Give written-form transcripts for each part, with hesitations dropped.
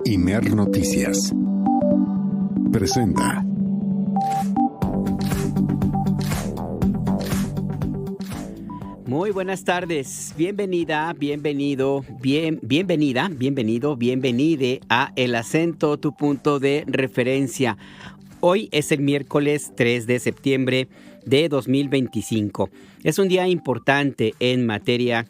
Imer Noticias presenta. Muy buenas tardes, bienvenida, bienvenido a El Acento, tu punto de referencia. Hoy es el miércoles 3 de septiembre de 2025. Es un día importante en materia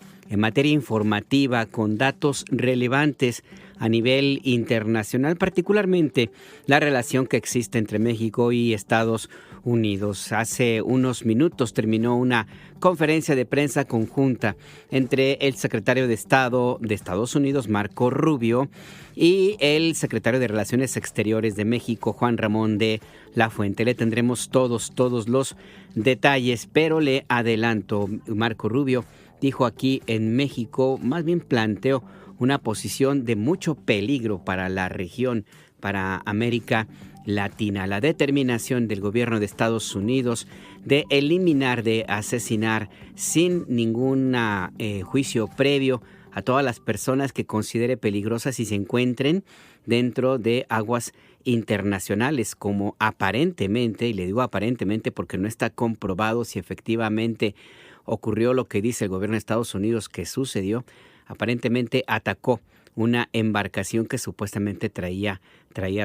informativa, con datos relevantes a nivel internacional, particularmente la relación que existe entre México y Estados Unidos. Hace unos minutos terminó una conferencia de prensa conjunta entre el secretario de Estado de Estados Unidos, Marco Rubio, y el secretario de Relaciones Exteriores de México, Juan Ramón de la Fuente. Le tendremos todos los detalles, pero le adelanto, Marco Rubio dijo aquí en México, más bien planteó una posición de mucho peligro para la región, para América Latina. La determinación del gobierno de Estados Unidos de eliminar, de asesinar sin ningún juicio previo a todas las personas que considere peligrosas y se encuentren dentro de aguas internacionales, como aparentemente, y le digo aparentemente porque no está comprobado si efectivamente ocurrió lo que dice el gobierno de Estados Unidos que sucedió. Aparentemente atacó una embarcación que supuestamente traía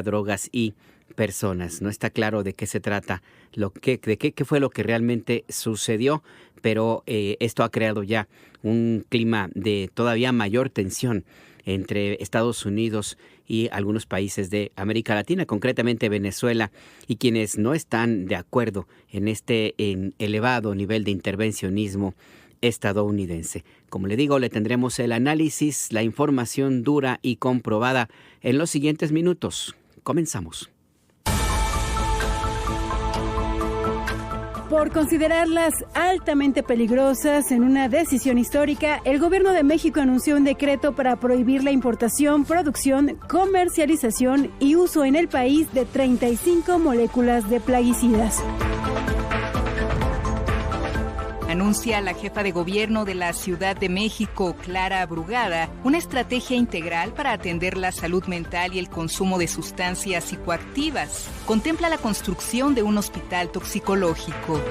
drogas y personas. No está claro de qué se trata, qué fue lo que realmente sucedió, pero esto ha creado ya un clima de todavía mayor tensión entre Estados Unidos y algunos países de América Latina, concretamente Venezuela, y quienes no están de acuerdo en este elevado nivel de intervencionismo estadounidense. Como le digo, le tendremos el análisis, la información dura y comprobada en los siguientes minutos. Comenzamos. Por considerarlas altamente peligrosas, en una decisión histórica, el gobierno de México anunció un decreto para prohibir la importación, producción, comercialización y uso en el país de 35 moléculas de plaguicidas. Anuncia la jefa de gobierno de la Ciudad de México, Clara Brugada, una estrategia integral para atender la salud mental y el consumo de sustancias psicoactivas. Contempla la construcción de un hospital toxicológico.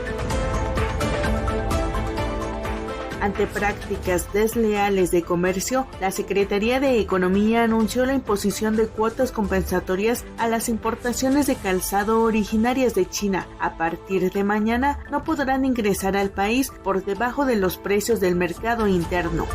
Ante prácticas desleales de comercio, la Secretaría de Economía anunció la imposición de cuotas compensatorias a las importaciones de calzado originarias de China. A partir de mañana no podrán ingresar al país por debajo de los precios del mercado interno.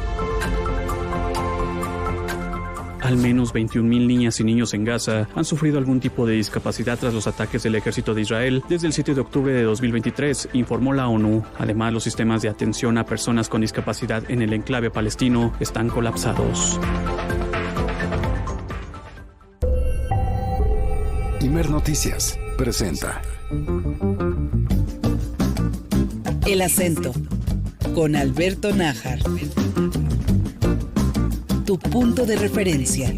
Al menos 21,000 niñas y niños en Gaza han sufrido algún tipo de discapacidad tras los ataques del ejército de Israel desde el 7 de octubre de 2023, informó la ONU. Además, los sistemas de atención a personas con discapacidad en el enclave palestino están colapsados. Imer Noticias presenta El Acento, con Alberto Nájar. Tu punto de referencia.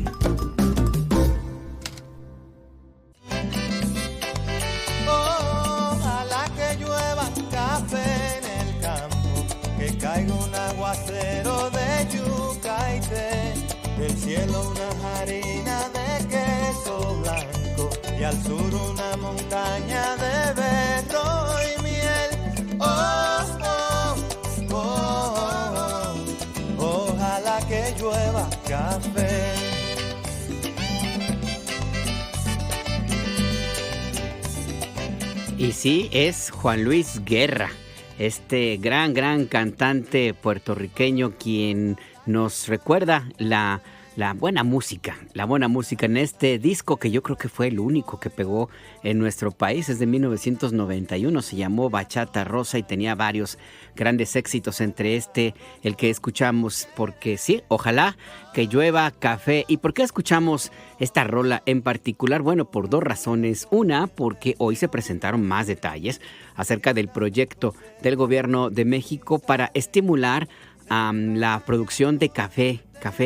Ojalá que llueva café en el campo, que caiga un aguacero de yuca y té, del cielo una harina de queso blanco y al sur una montaña de berro y miel. Ojalá que llueva café. Y sí, es Juan Luis Guerra, este gran cantante puertorriqueño, quien nos recuerda la buena música en este disco que yo creo que fue el único que pegó en nuestro país. Es de 1991, se llamó Bachata Rosa y tenía varios grandes éxitos, entre el que escuchamos, porque sí, ojalá que llueva café. ¿Y por qué escuchamos esta rola en particular? Bueno, por dos razones. Una, porque hoy se presentaron más detalles acerca del proyecto del gobierno de México para estimular la producción de café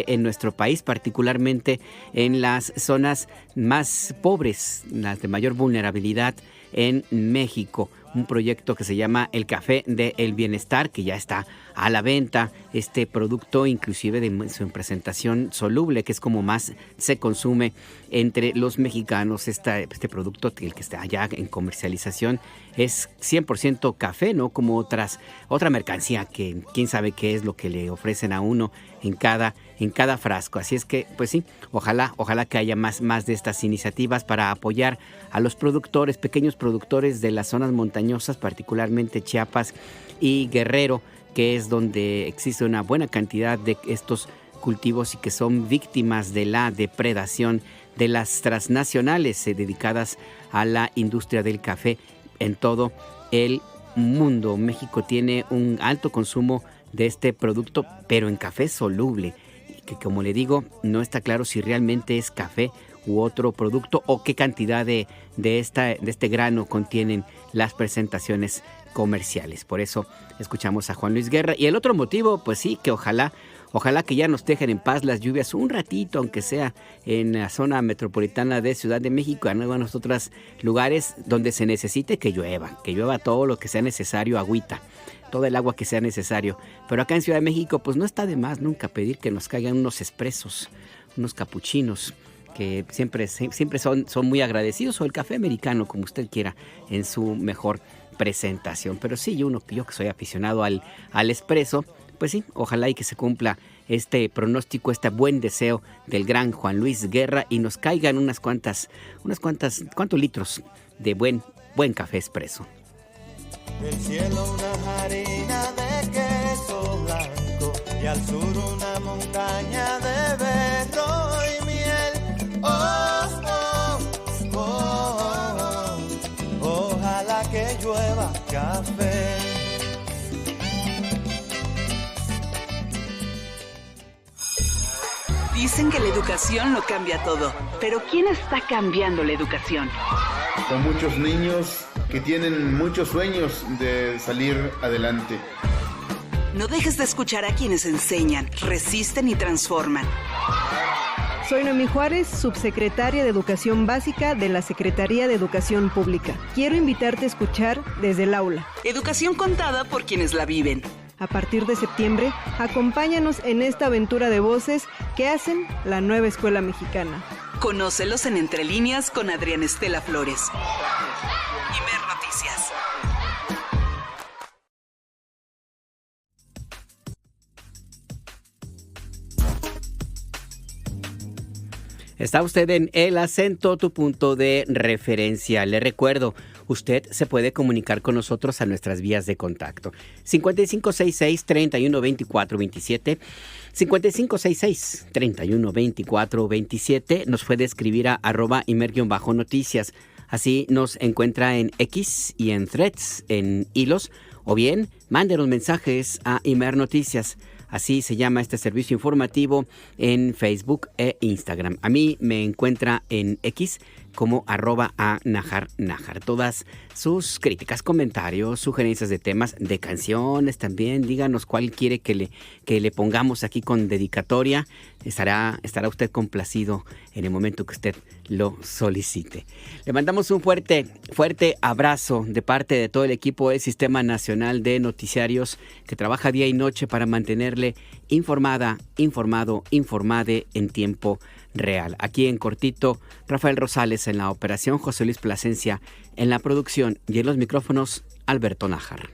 en nuestro país, particularmente en las zonas más pobres, las de mayor vulnerabilidad en México. Un proyecto que se llama El Café del Bienestar, que ya está a la venta este producto, inclusive de su presentación soluble, que es como más se consume entre los mexicanos. Este producto, el que está allá en comercialización, es 100% café, ¿no? Como otra mercancía que quién sabe qué es lo que le ofrecen a uno en cada frasco. Así es que, pues sí, ojalá que haya más de estas iniciativas para apoyar a los productores, pequeños productores de las zonas montañosas, particularmente Chiapas y Guerrero, que es donde existe una buena cantidad de estos cultivos y que son víctimas de la depredación de las transnacionales dedicadas a la industria del café en todo el mundo. México tiene un alto consumo de este producto, pero en café soluble, que como le digo, no está claro si realmente es café u otro producto o qué cantidad de este grano contienen las presentaciones comerciales. Por eso escuchamos a Juan Luis Guerra. Y el otro motivo, pues sí, que ojalá que ya nos dejen en paz las lluvias un ratito, aunque sea en la zona metropolitana de Ciudad de México, en algunos otros lugares donde se necesite que llueva todo lo que sea necesario, agüita, todo el agua que sea necesario. Pero acá en Ciudad de México, pues no está de más nunca pedir que nos caigan unos expresos, unos capuchinos, que siempre son muy agradecidos, o el café americano, como usted quiera, en su mejor presentación. Pero sí, yo que soy aficionado al expreso, pues sí, ojalá y que se cumpla este pronóstico, este buen deseo del gran Juan Luis Guerra y nos caigan cuántos litros de buen café expreso. Del cielo una harina de queso blanco y al sur una montaña de berro y miel. Ojalá que llueva café. Dicen que la educación lo cambia todo, pero ¿quién está cambiando la educación? Con muchos niños que tienen muchos sueños de salir adelante. No dejes de escuchar a quienes enseñan, resisten y transforman. Soy Noemí Juárez, subsecretaria de Educación Básica de la Secretaría de Educación Pública. Quiero invitarte a escuchar Desde el Aula. Educación contada por quienes la viven. A partir de septiembre, acompáñanos en esta aventura de voces que hacen la nueva escuela mexicana. Conócelos en Entre Líneas con Adriana Estela Flores. Imer Noticias. Está usted en El Acento, tu punto de referencia. Le recuerdo, usted se puede comunicar con nosotros a nuestras vías de contacto. 5566-312427, 5566-312427. Nos puede escribir a @Imer_noticias. Así nos encuentra en X y en Threads, en hilos. O bien, mándenos mensajes a Imer Noticias. Así se llama este servicio informativo en Facebook e Instagram. A mí me encuentra en X como @najar. Todas sus críticas, comentarios, sugerencias de temas, de canciones también. Díganos cuál quiere que le pongamos aquí con dedicatoria. Estará usted complacido en el momento que usted lo solicite. Le mandamos un fuerte abrazo de parte de todo el equipo del Sistema Nacional de Noticiarios que trabaja día y noche para mantenerle informado en tiempo real. Aquí en cortito, Rafael Rosales en la operación, José Luis Plasencia en la producción y en los micrófonos, Alberto Nájar.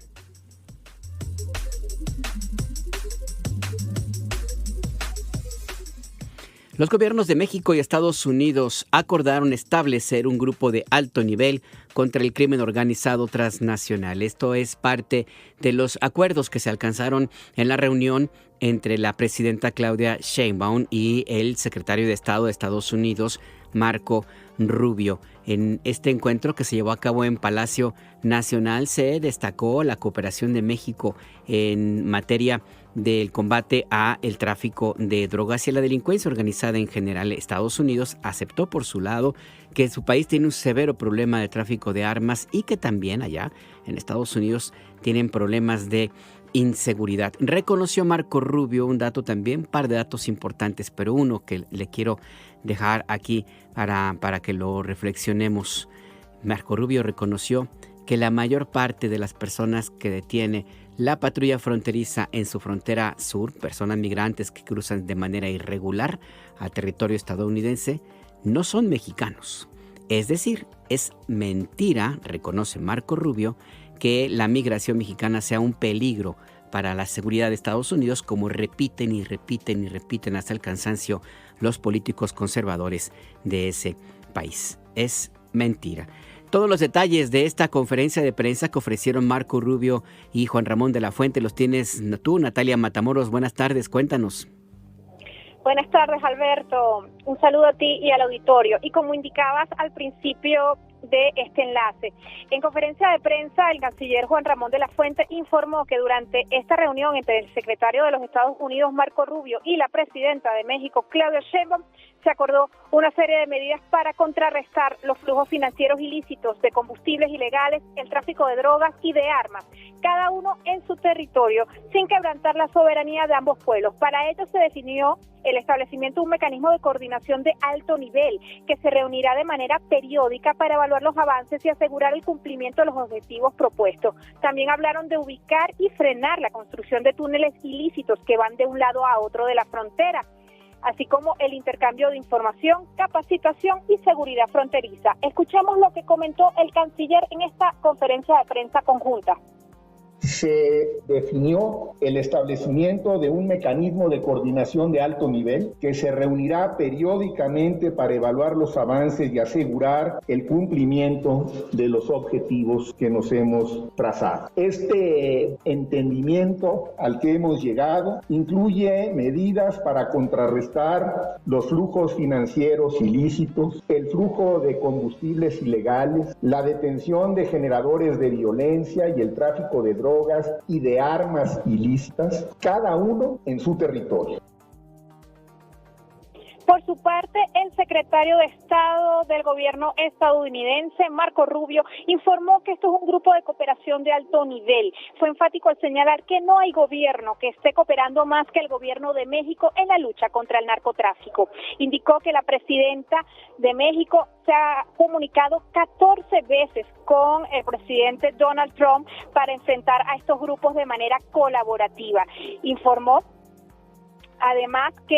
Los gobiernos de México y Estados Unidos acordaron establecer un grupo de alto nivel contra el crimen organizado transnacional. Esto es parte de los acuerdos que se alcanzaron en la reunión entre la presidenta Claudia Sheinbaum y el secretario de Estado de Estados Unidos, Marco Rubio. En este encuentro que se llevó a cabo en Palacio Nacional se destacó la cooperación de México en materia del combate a el tráfico de drogas y a la delincuencia organizada en general. Estados Unidos aceptó por su lado que su país tiene un severo problema de tráfico de armas y que también allá en Estados Unidos tienen problemas de inseguridad. Reconoció Marco Rubio un dato también, un par de datos importantes, pero uno que le quiero dejar aquí para que lo reflexionemos. Marco Rubio reconoció que la mayor parte de las personas que detiene La patrulla fronteriza en su frontera sur, personas migrantes que cruzan de manera irregular a territorio estadounidense, no son mexicanos. Es decir, es mentira, reconoce Marco Rubio, que la migración mexicana sea un peligro para la seguridad de Estados Unidos, como repiten y repiten y repiten hasta el cansancio los políticos conservadores de ese país. Es mentira. Todos los detalles de esta conferencia de prensa que ofrecieron Marco Rubio y Juan Ramón de la Fuente los tienes tú, Natalia Matamoros. Buenas tardes, cuéntanos. Buenas tardes, Alberto. Un saludo a ti y al auditorio. Y como indicabas al principio de este enlace, en conferencia de prensa, el canciller Juan Ramón de la Fuente informó que durante esta reunión entre el secretario de los Estados Unidos, Marco Rubio, y la presidenta de México, Claudia Sheinbaum, se acordó una serie de medidas para contrarrestar los flujos financieros ilícitos de combustibles ilegales, el tráfico de drogas y de armas, cada uno en su territorio, sin quebrantar la soberanía de ambos pueblos. Para ello se definió el establecimiento de un mecanismo de coordinación de alto nivel que se reunirá de manera periódica para evaluar los avances y asegurar el cumplimiento de los objetivos propuestos. También hablaron de ubicar y frenar la construcción de túneles ilícitos que van de un lado a otro de la frontera, así como el intercambio de información, capacitación y seguridad fronteriza. Escuchemos lo que comentó el canciller en esta conferencia de prensa conjunta. Se definió el establecimiento de un mecanismo de coordinación de alto nivel que se reunirá periódicamente para evaluar los avances y asegurar el cumplimiento de los objetivos que nos hemos trazado. Este entendimiento al que hemos llegado incluye medidas para contrarrestar los flujos financieros ilícitos, el flujo de combustibles ilegales, la detención de generadores de violencia y el tráfico de drogas y de armas ilícitas, cada uno en su territorio. Por su parte, el secretario de Estado del gobierno estadounidense, Marco Rubio, informó que esto es un grupo de cooperación de alto nivel. Fue enfático al señalar que no hay gobierno que esté cooperando más que el gobierno de México en la lucha contra el narcotráfico. Indicó que la presidenta de México se ha comunicado 14 veces con el presidente Donald Trump para enfrentar a estos grupos de manera colaborativa. Informó además que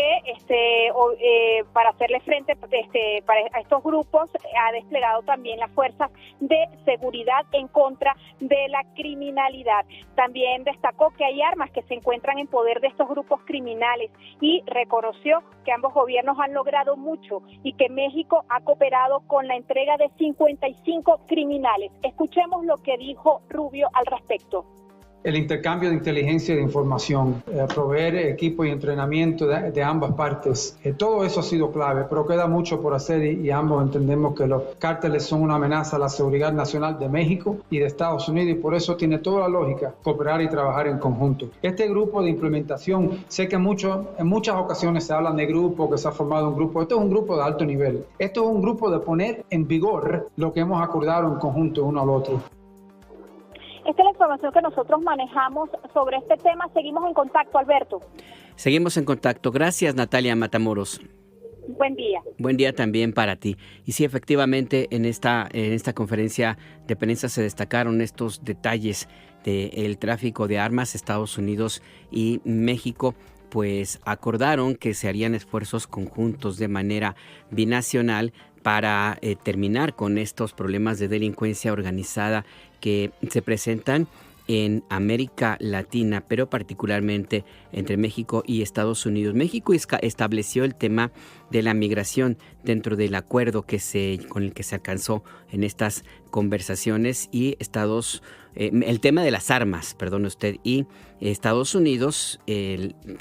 para hacerle frente a estos grupos ha desplegado también las fuerzas de seguridad en contra de la criminalidad. También destacó que hay armas que se encuentran en poder de estos grupos criminales y reconoció que ambos gobiernos han logrado mucho y que México ha cooperado con la entrega de 55 criminales. Escuchemos lo que dijo Rubio al respecto. El intercambio de inteligencia y de información, proveer equipo y entrenamiento de ambas partes, todo eso ha sido clave, pero queda mucho por hacer y ambos entendemos que los cárteles son una amenaza a la seguridad nacional de México y de Estados Unidos y por eso tiene toda la lógica cooperar y trabajar en conjunto. Este grupo de implementación, sé que en muchas ocasiones se hablan de grupo, que se ha formado un grupo, esto es un grupo de alto nivel, esto es un grupo de poner en vigor lo que hemos acordado en conjunto uno al otro. Esta es la información que nosotros manejamos sobre este tema. Seguimos en contacto, Alberto. Seguimos en contacto. Gracias, Natalia Matamoros. Buen día. Buen día también para ti. Y sí, efectivamente, en esta conferencia de prensa se destacaron estos detalles del tráfico de armas. Estados Unidos y México pues acordaron que se harían esfuerzos conjuntos de manera binacional para terminar con estos problemas de delincuencia organizada que se presentan en América Latina, pero particularmente entre México y Estados Unidos. México estableció el tema de la migración dentro del acuerdo con el que se alcanzó en estas conversaciones y el tema de las armas, y Estados Unidos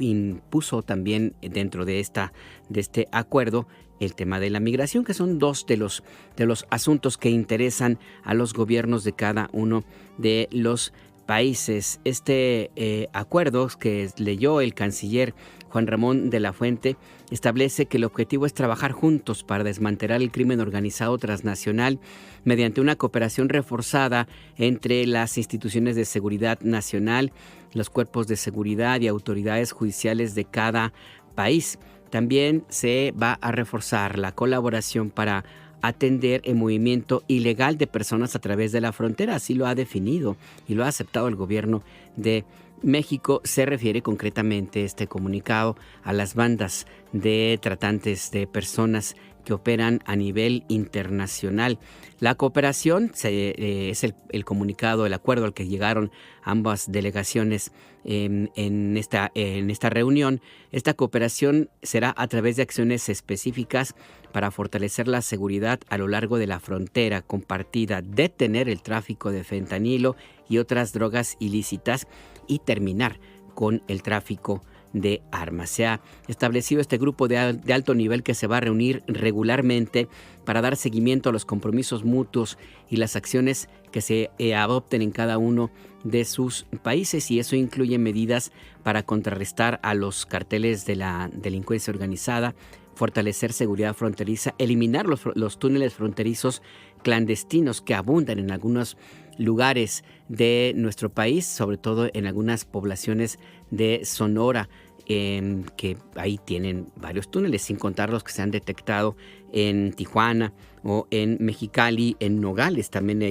impuso también dentro de este acuerdo el tema de la migración, que son dos de los asuntos que interesan a los gobiernos de cada uno de los países. Este acuerdo que leyó el canciller Juan Ramón de la Fuente establece que el objetivo es trabajar juntos para desmantelar el crimen organizado transnacional mediante una cooperación reforzada entre las instituciones de seguridad nacional, los cuerpos de seguridad y autoridades judiciales de cada país. También se va a reforzar la colaboración para atender el movimiento ilegal de personas a través de la frontera. Así lo ha definido y lo ha aceptado el gobierno de México. Se refiere concretamente este comunicado a las bandas de tratantes de personas que operan a nivel internacional. La cooperación es el comunicado, el acuerdo al que llegaron ambas delegaciones en esta reunión. Esta cooperación será a través de acciones específicas para fortalecer la seguridad a lo largo de la frontera compartida, detener el tráfico de fentanilo y otras drogas ilícitas y terminar con el tráfico de armas. Se ha establecido este grupo de alto nivel que se va a reunir regularmente para dar seguimiento a los compromisos mutuos y las acciones que se adopten en cada uno de sus países, y eso incluye medidas para contrarrestar a los carteles de la delincuencia organizada, fortalecer seguridad fronteriza, eliminar los túneles fronterizos clandestinos que abundan en algunos lugares de nuestro país, sobre todo en algunas poblaciones de Sonora, que ahí tienen varios túneles, sin contar los que se han detectado en Tijuana o en Mexicali, en Nogales también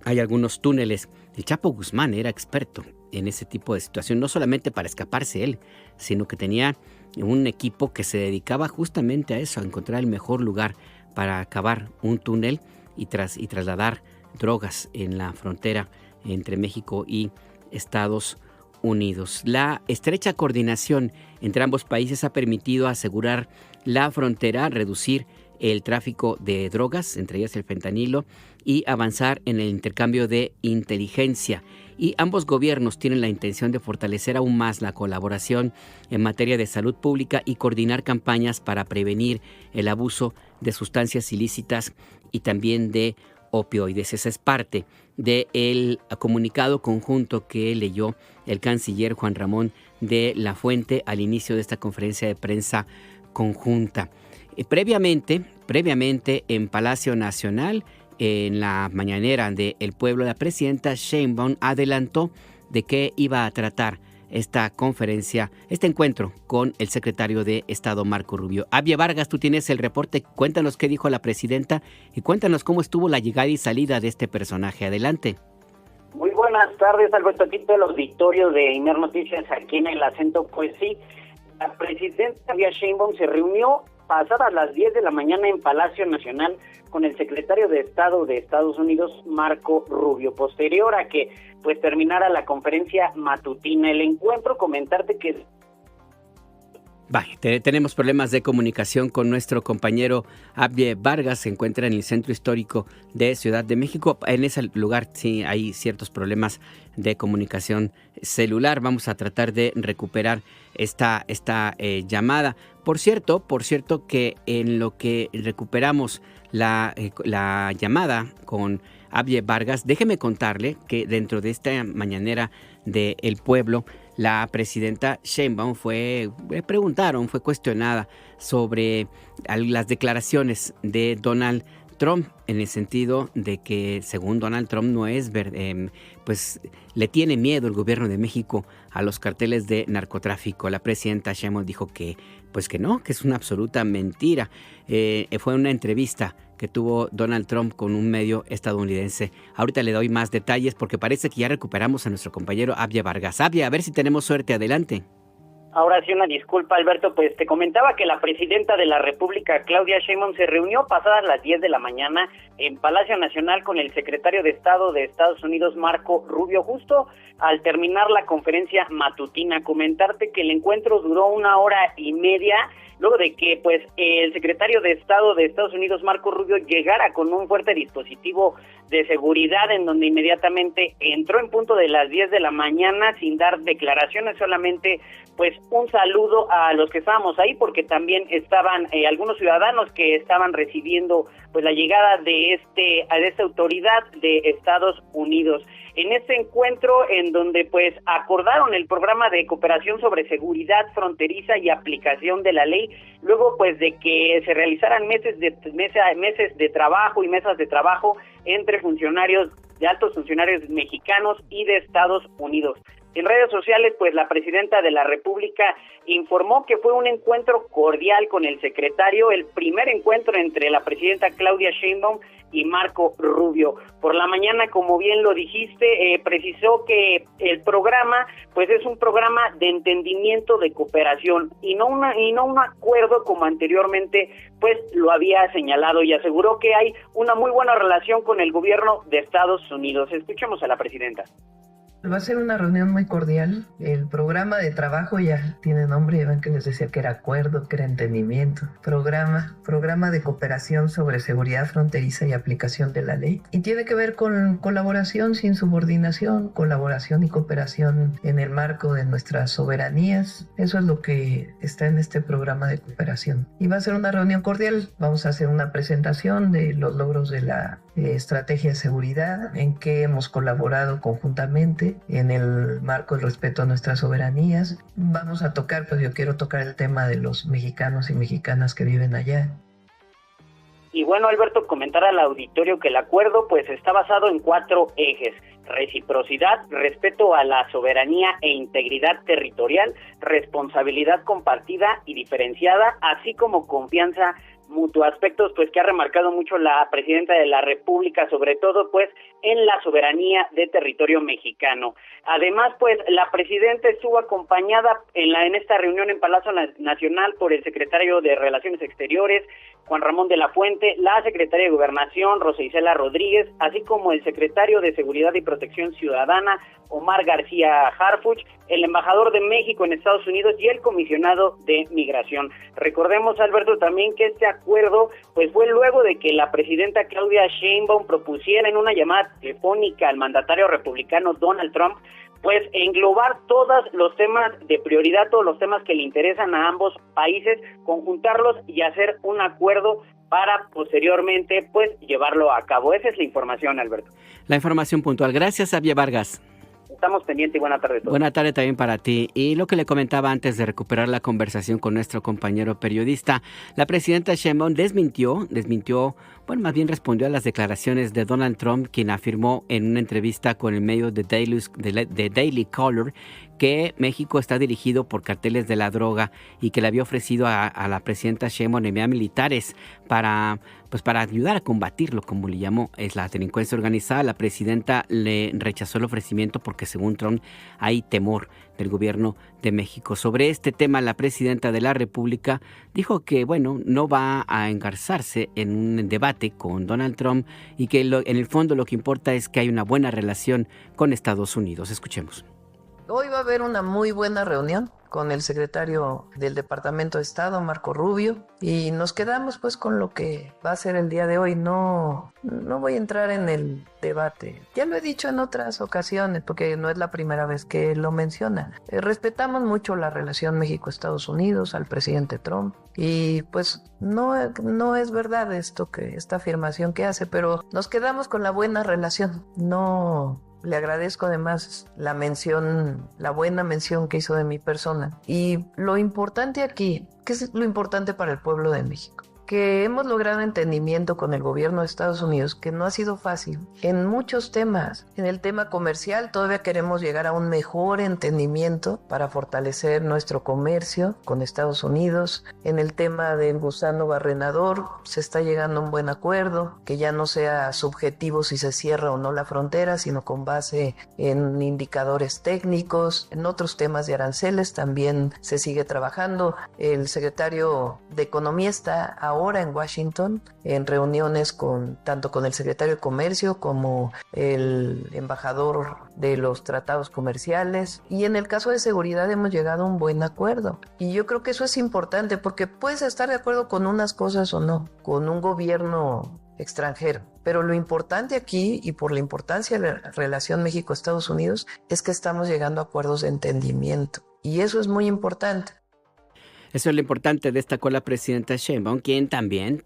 hay algunos túneles. El Chapo Guzmán era experto en ese tipo de situación, no solamente para escaparse él, sino que tenía un equipo que se dedicaba justamente a eso, a encontrar el mejor lugar para cavar un túnel y trasladar drogas en la frontera entre México y Estados Unidos. La estrecha coordinación entre ambos países ha permitido asegurar la frontera, reducir el tráfico de drogas, entre ellas el fentanilo, y avanzar en el intercambio de inteligencia. Y ambos gobiernos tienen la intención de fortalecer aún más la colaboración en materia de salud pública y coordinar campañas para prevenir el abuso de sustancias ilícitas y también de opioides. Esa es parte del comunicado conjunto que leyó el canciller Juan Ramón de la Fuente al inicio de esta conferencia de prensa conjunta. Previamente en Palacio Nacional, en la mañanera de El Pueblo, la presidenta Sheinbaum adelantó de qué iba a tratar esta conferencia, este encuentro con el secretario de Estado Marco Rubio. Abie Vargas, tú tienes el reporte, cuéntanos qué dijo la presidenta y cuéntanos cómo estuvo la llegada y salida de este personaje. Adelante. Muy buenas tardes, Alberto, aquí del auditorio de Imer Noticias, aquí en El Acento. Pues sí, la presidenta Claudia Sheinbaum se reunió pasadas las 10 de la mañana en Palacio Nacional con el secretario de Estado de Estados Unidos, Marco Rubio. Posterior a que pues terminara la conferencia matutina, el encuentro, comentarte que... Tenemos problemas de comunicación con nuestro compañero Abie Vargas, se encuentra en el Centro Histórico de Ciudad de México. En ese lugar sí hay ciertos problemas de comunicación celular. Vamos a tratar de recuperar esta llamada. Por cierto que en lo que recuperamos la llamada con Abie Vargas, déjeme contarle que dentro de esta mañanera de El Pueblo, la presidenta Sheinbaum fue cuestionada sobre las declaraciones de Donald Trump, en el sentido de que según Donald Trump no es pues le tiene miedo el gobierno de México a los carteles de narcotráfico. La presidenta Sheinbaum dijo que no, que es una absoluta mentira. Fue una entrevista que tuvo Donald Trump con un medio estadounidense. Ahorita le doy más detalles porque parece que ya recuperamos a nuestro compañero Abie Vargas. Abie, a ver si tenemos suerte. Adelante. Ahora sí, una disculpa, Alberto, pues te comentaba que la presidenta de la República, Claudia Sheinbaum, se reunió pasadas las 10 de la mañana en Palacio Nacional con el secretario de Estado de Estados Unidos, Marco Rubio, justo al terminar la conferencia matutina. Comentarte que el encuentro duró 1 hora y media, luego de que pues el secretario de Estado de Estados Unidos, Marco Rubio, llegara con un fuerte dispositivo de seguridad, en donde inmediatamente entró en punto de las 10 de la mañana sin dar declaraciones, solamente pues un saludo a los que estábamos ahí, porque también estaban algunos ciudadanos que estaban recibiendo pues la llegada de esta autoridad de Estados Unidos. En este encuentro, en donde pues acordaron el programa de cooperación sobre seguridad fronteriza y aplicación de la ley, luego pues de que se realizaran meses de trabajo y mesas de trabajo entre funcionarios, de altos funcionarios mexicanos y de Estados Unidos. En redes sociales, pues la presidenta de la República informó que fue un encuentro cordial con el secretario, el primer encuentro entre la presidenta Claudia Sheinbaum y Marco Rubio. Por la mañana, como bien lo dijiste, precisó que el programa, pues es un programa de entendimiento, de cooperación y no un acuerdo como anteriormente, pues lo había señalado, y aseguró que hay una muy buena relación con el gobierno de Estados Unidos. Escuchemos a la presidenta. Va a ser una reunión muy cordial. El programa de trabajo ya tiene nombre, ya ven que les decía que era acuerdo, que era entendimiento. Programa de cooperación sobre seguridad fronteriza y aplicación de la ley. Y tiene que ver con colaboración sin subordinación, colaboración y cooperación en el marco de nuestras soberanías. Eso es lo que está en este programa de cooperación. Y va a ser una reunión cordial. Vamos a hacer una presentación de los logros de la estrategia de seguridad, en que hemos colaborado conjuntamente en el marco del respeto a nuestras soberanías. Vamos a tocar, pues yo quiero tocar el tema de los mexicanos y mexicanas que viven allá. Y bueno, Alberto, comentar al auditorio que el acuerdo pues está basado en 4 ejes: reciprocidad, respeto a la soberanía e integridad territorial, responsabilidad compartida y diferenciada, así como confianza mutua, aspectos pues que ha remarcado mucho la presidenta de la República, sobre todo pues en la soberanía de territorio mexicano. Además, pues la presidenta estuvo acompañada en esta reunión en Palacio Nacional por el secretario de Relaciones Exteriores, Juan Ramón de la Fuente, la secretaria de Gobernación, Rosa Isela Rodríguez, así como el secretario de Seguridad y Protección Ciudadana, Omar García Harfuch, el embajador de México en Estados Unidos y el comisionado de Migración. Recordemos, Alberto, también que este acuerdo pues fue luego de que la presidenta Claudia Sheinbaum propusiera en una llamada telefónica al mandatario republicano Donald Trump pues englobar todos los temas de prioridad, todos los temas que le interesan a ambos países, conjuntarlos y hacer un acuerdo para posteriormente pues llevarlo a cabo. Esa es la información, Alberto. La información puntual. Gracias, Xavier Vargas. Estamos pendientes y buena tarde a todos. Buena tarde también para ti. Y lo que le comentaba antes de recuperar la conversación con nuestro compañero periodista, la presidenta Sheinbaum desmintió, bueno, más bien respondió a las declaraciones de Donald Trump, quien afirmó en una entrevista con el medio de Daily Caller que México está dirigido por carteles de la droga y que le había ofrecido a la presidenta Sheinbaum enviar militares para ayudar a combatirlo, como le llamó, es la delincuencia organizada. La presidenta le rechazó el ofrecimiento porque, según Trump, hay temor del gobierno de México. Sobre este tema, la presidenta de la República dijo que, bueno, no va a engarzarse en un debate con Donald Trump y que en el fondo lo que importa es que hay una buena relación con Estados Unidos. Escuchemos. Hoy va a haber una muy buena reunión con el secretario del Departamento de Estado, Marco Rubio, y nos quedamos pues con lo que va a ser el día de hoy. No voy a entrar en el debate. Ya lo he dicho en otras ocasiones, porque no es la primera vez que lo menciona. Respetamos mucho la relación México-Estados Unidos, al presidente Trump, y pues no es verdad esta afirmación que hace, pero nos quedamos con la buena relación. Le agradezco además la buena mención que hizo de mi persona. Y lo importante aquí, ¿qué es lo importante para el pueblo de México? Que hemos logrado entendimiento con el gobierno de Estados Unidos, que no ha sido fácil en muchos temas. En el tema comercial todavía queremos llegar a un mejor entendimiento para fortalecer nuestro comercio con Estados Unidos. En el tema del gusano barrenador se está llegando a un buen acuerdo, que ya no sea subjetivo si se cierra o no la frontera, sino con base en indicadores técnicos. En otros temas de aranceles también se sigue trabajando. El secretario de Economía está ahora en Washington en reuniones tanto con el secretario de Comercio como el embajador de los tratados comerciales, y en el caso de seguridad hemos llegado a un buen acuerdo, y yo creo que eso es importante porque puedes estar de acuerdo con unas cosas o no, con un gobierno extranjero, pero lo importante aquí, y por la importancia de la relación México-Estados Unidos, es que estamos llegando a acuerdos de entendimiento, y eso es muy importante. Eso es lo importante, destacó la presidenta Sheinbaum, quien también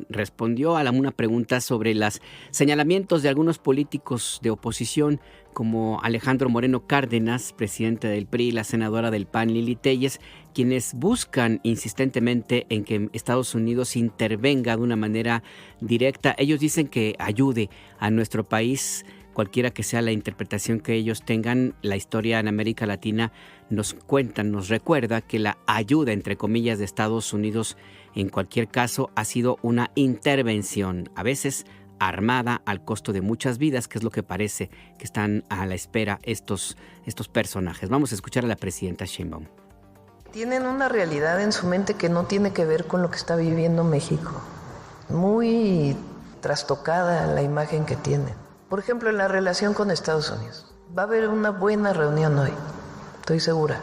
respondió a una pregunta sobre los señalamientos de algunos políticos de oposición, como Alejandro Moreno Cárdenas, presidente del PRI, y la senadora del PAN, Lili Téllez, quienes buscan insistentemente en que Estados Unidos intervenga de una manera directa. Ellos dicen que ayude a nuestro país cualquiera que sea la interpretación que ellos tengan, la historia en América Latina nos cuenta, nos recuerda que la ayuda, entre comillas, de Estados Unidos en cualquier caso ha sido una intervención, a veces armada al costo de muchas vidas, que es lo que parece que están a la espera estos personajes. Vamos a escuchar a la presidenta Sheinbaum. Tienen una realidad en su mente que no tiene que ver con lo que está viviendo México. Muy trastocada la imagen que tienen. Por ejemplo, en la relación con Estados Unidos. Va a haber una buena reunión hoy, estoy segura,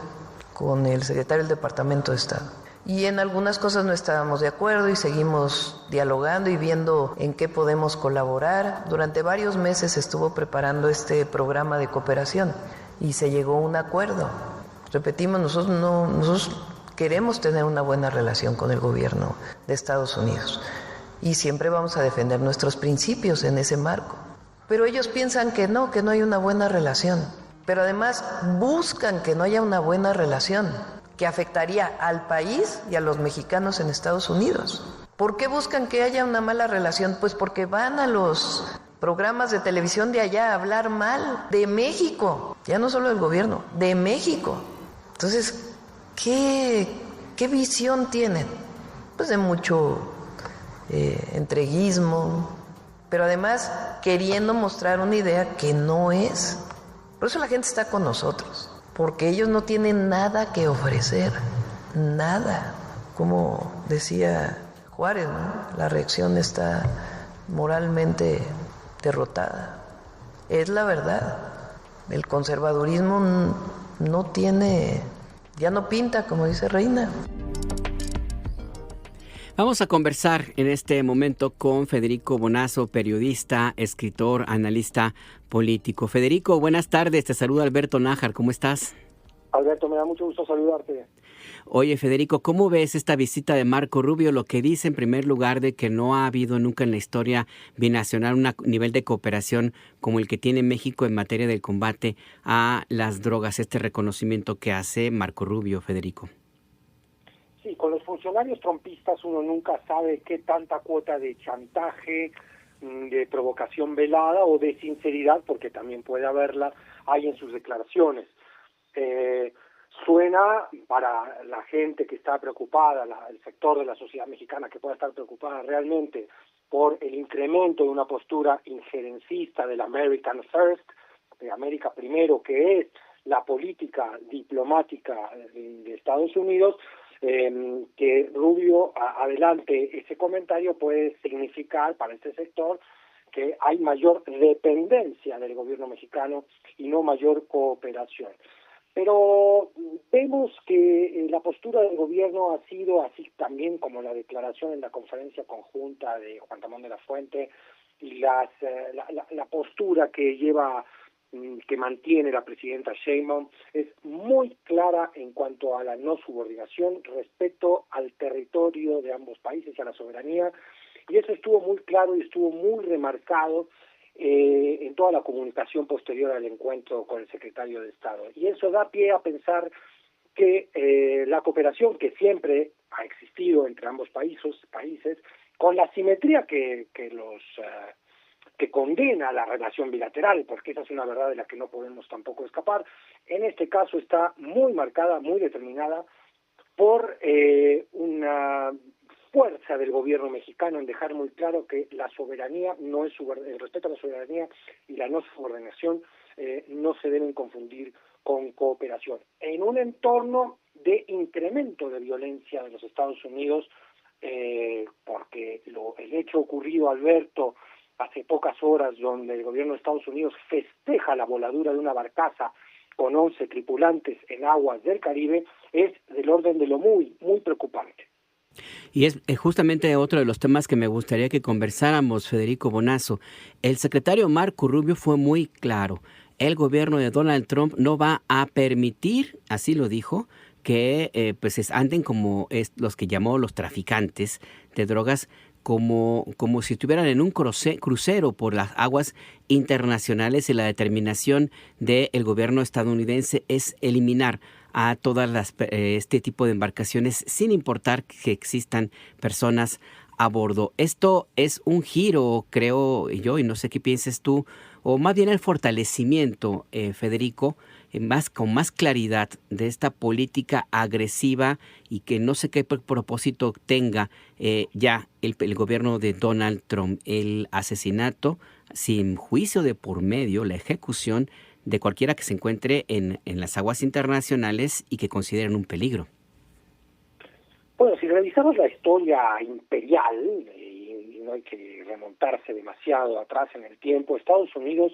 con el secretario del Departamento de Estado. Y en algunas cosas no estábamos de acuerdo y seguimos dialogando y viendo en qué podemos colaborar. Durante varios meses estuvo preparando este programa de cooperación y se llegó a un acuerdo. Repetimos, nosotros queremos tener una buena relación con el gobierno de Estados Unidos y siempre vamos a defender nuestros principios en ese marco. Pero ellos piensan que no hay una buena relación. Pero además buscan que no haya una buena relación que afectaría al país y a los mexicanos en Estados Unidos. ¿Por qué buscan que haya una mala relación? Pues porque van a los programas de televisión de allá a hablar mal de México, ya no solo del gobierno, de México. Entonces, ¿qué visión tienen? Pues de mucho entreguismo, pero además queriendo mostrar una idea que no es. Por eso la gente está con nosotros, porque ellos no tienen nada que ofrecer, nada. Como decía Juárez, ¿no? La reacción está moralmente derrotada. Es la verdad. El conservadurismo no tiene, ya no pinta, como dice Reina. Vamos a conversar en este momento con Federico Bonazo, periodista, escritor, analista político. Federico, buenas tardes. Te saluda Alberto Nájar. ¿Cómo estás? Alberto, me da mucho gusto saludarte. Oye, Federico, ¿cómo ves esta visita de Marco Rubio? Lo que dice en primer lugar de que no ha habido nunca en la historia binacional un nivel de cooperación como el que tiene México en materia del combate a las drogas. Este reconocimiento que hace Marco Rubio, Federico. Sí, con los funcionarios trumpistas uno nunca sabe qué tanta cuota de chantaje, de provocación velada o de sinceridad, porque también puede haberla, hay en sus declaraciones. Suena para la gente que está preocupada, el sector de la sociedad mexicana que pueda estar preocupada realmente por el incremento de una postura injerencista del American First, de América primero, que es la política diplomática de Estados Unidos. Que Rubio adelante ese comentario puede significar para este sector que hay mayor dependencia del gobierno mexicano y no mayor cooperación. Pero vemos que la postura del gobierno ha sido así también como la declaración en la conferencia conjunta de Juan Ramón de la Fuente y la postura que mantiene la presidenta Sheinbaum es muy clara en cuanto a la no subordinación respecto al territorio de ambos países y a la soberanía, y eso estuvo muy claro y estuvo muy remarcado en toda la comunicación posterior al encuentro con el secretario de Estado. Y eso da pie a pensar que la cooperación que siempre ha existido entre ambos países con la simetría que condena la relación bilateral, porque esa es una verdad de la que no podemos tampoco escapar, en este caso está muy marcada, muy determinada por una fuerza del gobierno mexicano en dejar muy claro que la soberanía no es el respeto a la soberanía y la no subordinación no se deben confundir con cooperación. En un entorno de incremento de violencia de los Estados Unidos, porque el hecho ocurrido, Alberto, hace pocas horas, donde el gobierno de Estados Unidos festeja la voladura de una barcaza con 11 tripulantes en aguas del Caribe, es del orden de lo muy, muy preocupante. Y es justamente otro de los temas que me gustaría que conversáramos, Federico Bonazo. El secretario Marco Rubio fue muy claro. El gobierno de Donald Trump no va a permitir, así lo dijo, que anden como los que llamó los traficantes de drogas, como si estuvieran en un crucero por las aguas internacionales, y la determinación del gobierno estadounidense es eliminar a todas este tipo de embarcaciones sin importar que existan personas a bordo. Esto es un giro, creo yo, y no sé qué pienses tú, o más bien el fortalecimiento, Federico, con más claridad de esta política agresiva y que no sé qué propósito tenga ya el gobierno de Donald Trump, el asesinato sin juicio de por medio, la ejecución de cualquiera que se encuentre en las aguas internacionales y que consideren un peligro. Bueno, si revisamos la historia imperial, y no hay que remontarse demasiado atrás en el tiempo, Estados Unidos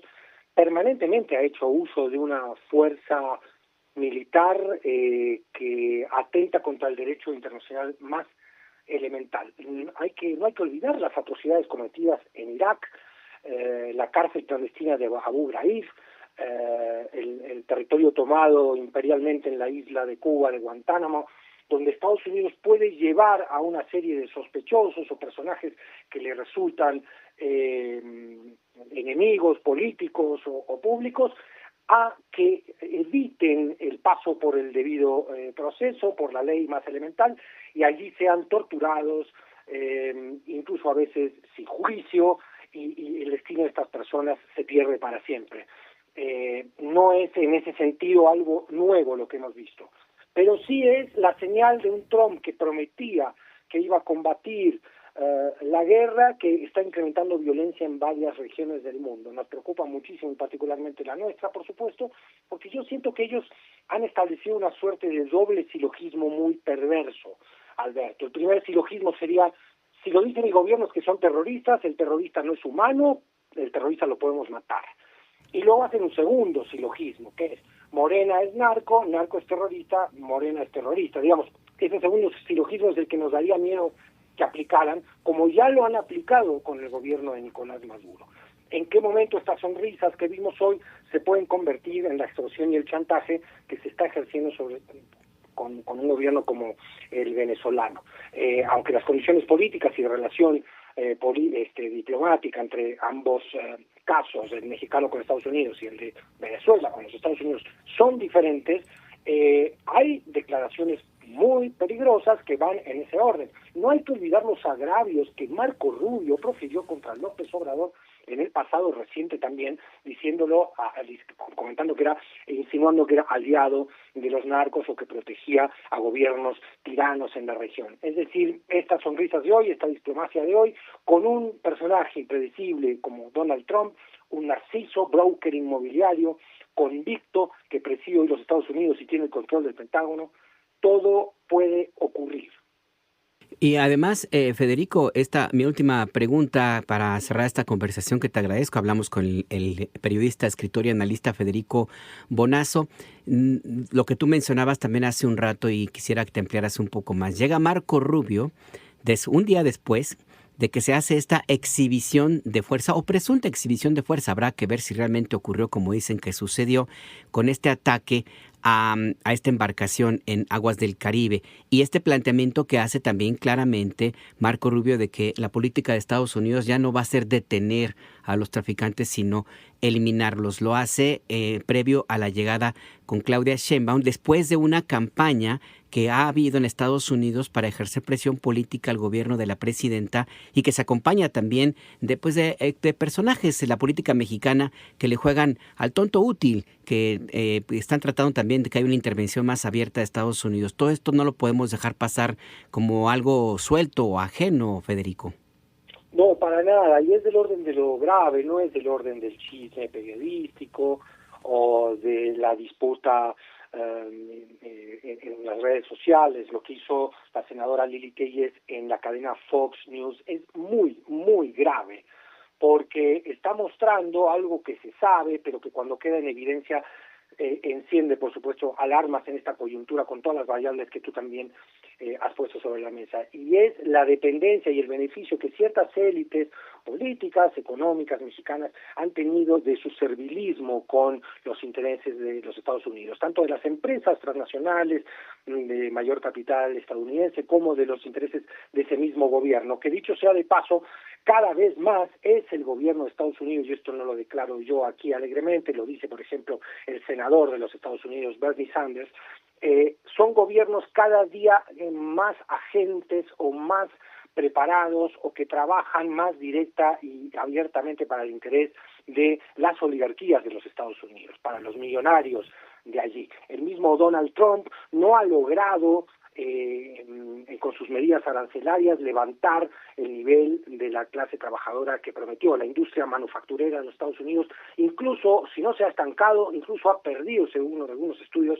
permanentemente ha hecho uso de una fuerza militar que atenta contra el derecho internacional más elemental. No hay que olvidar las atrocidades cometidas en Irak, la cárcel clandestina de Abu Ghraib, el territorio tomado imperialmente en la isla de Cuba, de Guantánamo, donde Estados Unidos puede llevar a una serie de sospechosos o personajes que le resultan enemigos políticos o públicos a que eviten el paso por el debido proceso, por la ley más elemental, y allí sean torturados, incluso a veces sin juicio, y el destino de estas personas se pierde para siempre. No es en ese sentido algo nuevo lo que hemos visto, pero sí es la señal de un Trump que prometía que iba a combatir la guerra, que está incrementando violencia en varias regiones del mundo. Nos preocupa muchísimo, y particularmente la nuestra, por supuesto, porque yo siento que ellos han establecido una suerte de doble silogismo muy perverso, Alberto. El primer silogismo sería, si lo dicen los gobiernos que son terroristas, el terrorista no es humano, el terrorista lo podemos matar. Y luego hacen un segundo silogismo, que es Morena es narco, narco es terrorista, Morena es terrorista. Digamos, ese segundo silogismo es el que nos daría miedo que aplicaran, como ya lo han aplicado con el gobierno de Nicolás Maduro. ¿En qué momento estas sonrisas que vimos hoy se pueden convertir en la extorsión y el chantaje que se está ejerciendo con un gobierno como el venezolano? Aunque las condiciones políticas y de relación diplomática entre ambos casos, el mexicano con Estados Unidos y el de Venezuela con los Estados Unidos, son diferentes, hay declaraciones muy peligrosas que van en ese orden. No hay que olvidar los agravios que Marco Rubio profirió contra López Obrador en el pasado reciente también, comentando que era, insinuando que era aliado de los narcos o que protegía a gobiernos tiranos en la región. Es decir, estas sonrisas de hoy, esta diplomacia de hoy, con un personaje impredecible como Donald Trump, un narciso, broker inmobiliario, convicto, que preside hoy los Estados Unidos y tiene el control del Pentágono, todo puede ocurrir. Y además, Federico, mi última pregunta para cerrar esta conversación que te agradezco. Hablamos con el periodista, escritor y analista Federico Bonazo. Lo que tú mencionabas también hace un rato y quisiera que te ampliaras un poco más. Llega Marco Rubio un día después de que se hace esta exhibición de fuerza o presunta exhibición de fuerza. Habrá que ver si realmente ocurrió como dicen que sucedió con este ataque a esta embarcación en aguas del Caribe, y este planteamiento que hace también claramente Marco Rubio de que la política de Estados Unidos ya no va a ser detener a los traficantes, sino eliminarlos. Lo hace previo a la llegada con Claudia Sheinbaum, después de una campaña que ha habido en Estados Unidos para ejercer presión política al gobierno de la presidenta, y que se acompaña también de personajes de la política mexicana que le juegan al tonto útil, que están tratando también de que haya una intervención más abierta de Estados Unidos. Todo esto no lo podemos dejar pasar como algo suelto o ajeno, Federico. No, para nada, y es del orden de lo grave, no es del orden del chisme periodístico o de la disputa en las redes sociales. Lo que hizo la senadora Lili Tellez en la cadena Fox News es muy, muy grave, porque está mostrando algo que se sabe, pero que cuando queda en evidencia enciende, por supuesto, alarmas en esta coyuntura con todas las variables que tú también has puesto sobre la mesa. Y es la dependencia y el beneficio que ciertas élites políticas, económicas, mexicanas han tenido de su servilismo con los intereses de los Estados Unidos, tanto de las empresas transnacionales de mayor capital estadounidense como de los intereses de ese mismo gobierno, que dicho sea de paso, cada vez más es el gobierno de Estados Unidos, y esto no lo declaro yo aquí alegremente, lo dice, por ejemplo, el senador de los Estados Unidos, Bernie Sanders. Son gobiernos cada día más agentes o más preparados o que trabajan más directa y abiertamente para el interés de las oligarquías de los Estados Unidos, para los millonarios de allí. El mismo Donald Trump no ha logrado con sus medidas arancelarias levantar el nivel de la clase trabajadora que prometió. La industria manufacturera de los Estados Unidos, incluso si no se ha estancado, incluso ha perdido, según algunos estudios,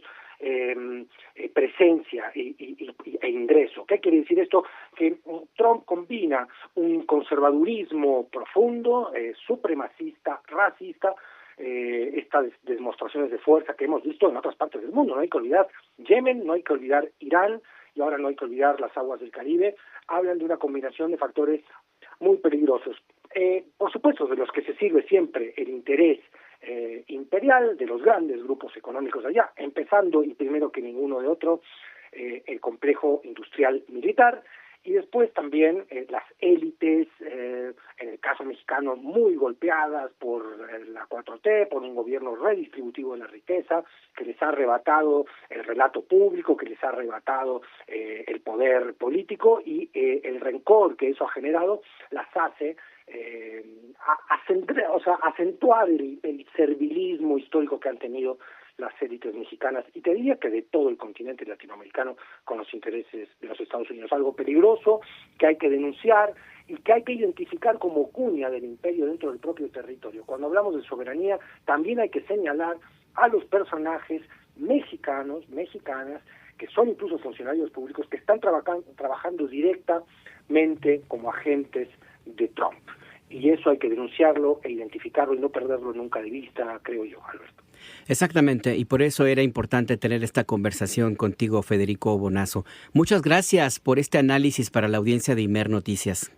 presencia e ingreso. ¿Qué quiere decir esto? Que Trump combina un conservadurismo profundo, supremacista, racista, estas demostraciones de fuerza que hemos visto en otras partes del mundo. No hay que olvidar Yemen, no hay que olvidar Irán, y ahora no hay que olvidar las aguas del Caribe. Hablan de una combinación de factores muy peligrosos. Por supuesto, de los que se sirve siempre el interés imperial de los grandes grupos económicos allá, empezando y primero que ninguno de otro, el complejo industrial militar, y después también las élites, en el caso mexicano, muy golpeadas por la 4T, por un gobierno redistributivo de la riqueza, que les ha arrebatado el relato público, que les ha arrebatado el poder político, y el rencor que eso ha generado las hace acentuar el servilismo histórico que han tenido las élites mexicanas, y te diría que de todo el continente latinoamericano, con los intereses de los Estados Unidos. Algo peligroso que hay que denunciar y que hay que identificar como cuña del imperio dentro del propio territorio. Cuando hablamos de soberanía, también hay que señalar a los personajes mexicanos, mexicanas, que son incluso funcionarios públicos, que están trabajando directamente como agentes de Trump. Y eso hay que denunciarlo e identificarlo y no perderlo nunca de vista, creo yo, Alberto. Exactamente, y por eso era importante tener esta conversación contigo, Federico Bonazo. Muchas gracias por este análisis para la audiencia de Imer Noticias.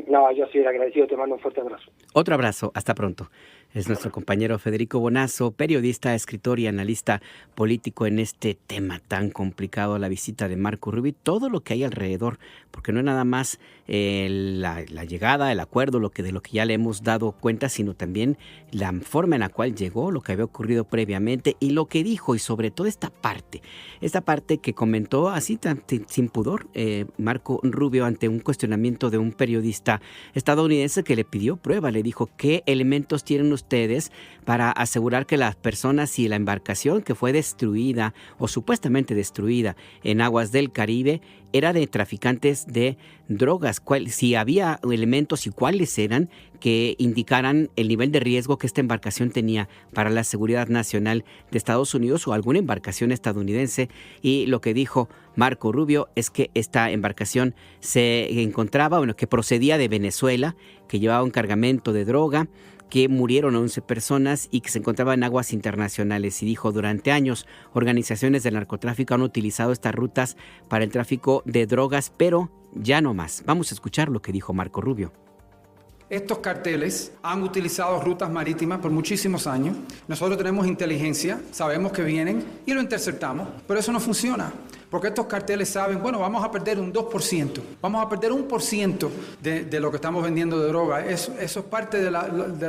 No, yo soy el agradecido, te mando un fuerte abrazo. Otro abrazo, hasta pronto. Es nuestro compañero Federico Bonazo, periodista, escritor y analista político en este tema tan complicado, la visita de Marco Rubio, todo lo que hay alrededor, porque no es nada más la llegada, el acuerdo, de lo que ya le hemos dado cuenta, sino también la forma en la cual llegó, lo que había ocurrido previamente y lo que dijo, y sobre todo esta parte que comentó así sin pudor Marco Rubio ante un cuestionamiento de un periodista estadounidense que le pidió prueba. Le dijo: ¿qué elementos tienen ustedes para asegurar que las personas y la embarcación que fue destruida o supuestamente destruida en aguas del Caribe era de traficantes de drogas? Si había elementos y cuáles eran que indicaran el nivel de riesgo que esta embarcación tenía para la seguridad nacional de Estados Unidos o alguna embarcación estadounidense. Y lo que dijo Marco Rubio es que esta embarcación se encontraba, que procedía de Venezuela, que llevaba un cargamento de droga, que murieron 11 personas y que se encontraba en aguas internacionales. Y dijo: durante años, organizaciones del narcotráfico han utilizado estas rutas para el tráfico de drogas, pero ya no más. Vamos a escuchar lo que dijo Marco Rubio. Estos carteles han utilizado rutas marítimas por muchísimos años. Nosotros tenemos inteligencia, sabemos que vienen y lo interceptamos, pero eso no funciona. Porque estos carteles saben, vamos a perder un 2%, vamos a perder 1% de lo que estamos vendiendo de droga. Eso es parte de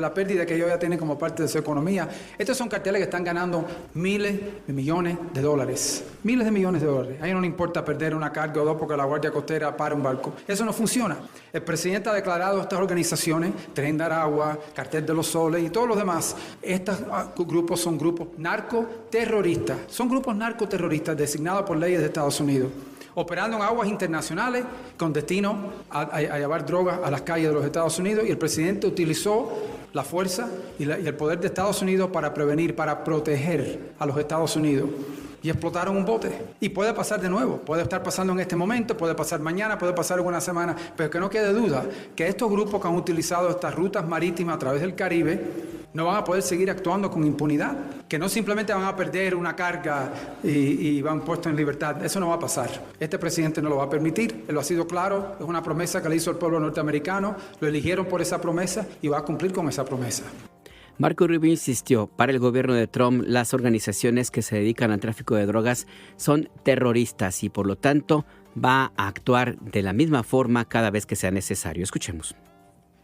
la pérdida que ellos ya tienen como parte de su economía. Estos son carteles que están ganando miles de millones de dólares. Miles de millones de dólares. A ellos no les importa perder una carga o dos porque la Guardia Costera para un barco. Eso no funciona. El presidente ha declarado estas organizaciones, Tren de Aragua, Cartel de los Soles y todos los demás, estos grupos son grupos narcoterroristas. Son grupos narcoterroristas designados por leyes de Estados Unidos, operando en aguas internacionales con destino a llevar drogas a las calles de los Estados Unidos, y el presidente utilizó la fuerza y el poder de Estados Unidos para prevenir, para proteger a los Estados Unidos. Y explotaron un bote. Y puede pasar de nuevo. Puede estar pasando en este momento, puede pasar mañana, puede pasar en una semana. Pero que no quede duda que estos grupos que han utilizado estas rutas marítimas a través del Caribe no van a poder seguir actuando con impunidad. Que no simplemente van a perder una carga y van puestos en libertad. Eso no va a pasar. Este presidente no lo va a permitir. Él lo ha sido claro. Es una promesa que le hizo el pueblo norteamericano. Lo eligieron por esa promesa y va a cumplir con esa promesa. Marco Rubio insistió: para el gobierno de Trump, las organizaciones que se dedican al tráfico de drogas son terroristas y por lo tanto va a actuar de la misma forma cada vez que sea necesario. Escuchemos.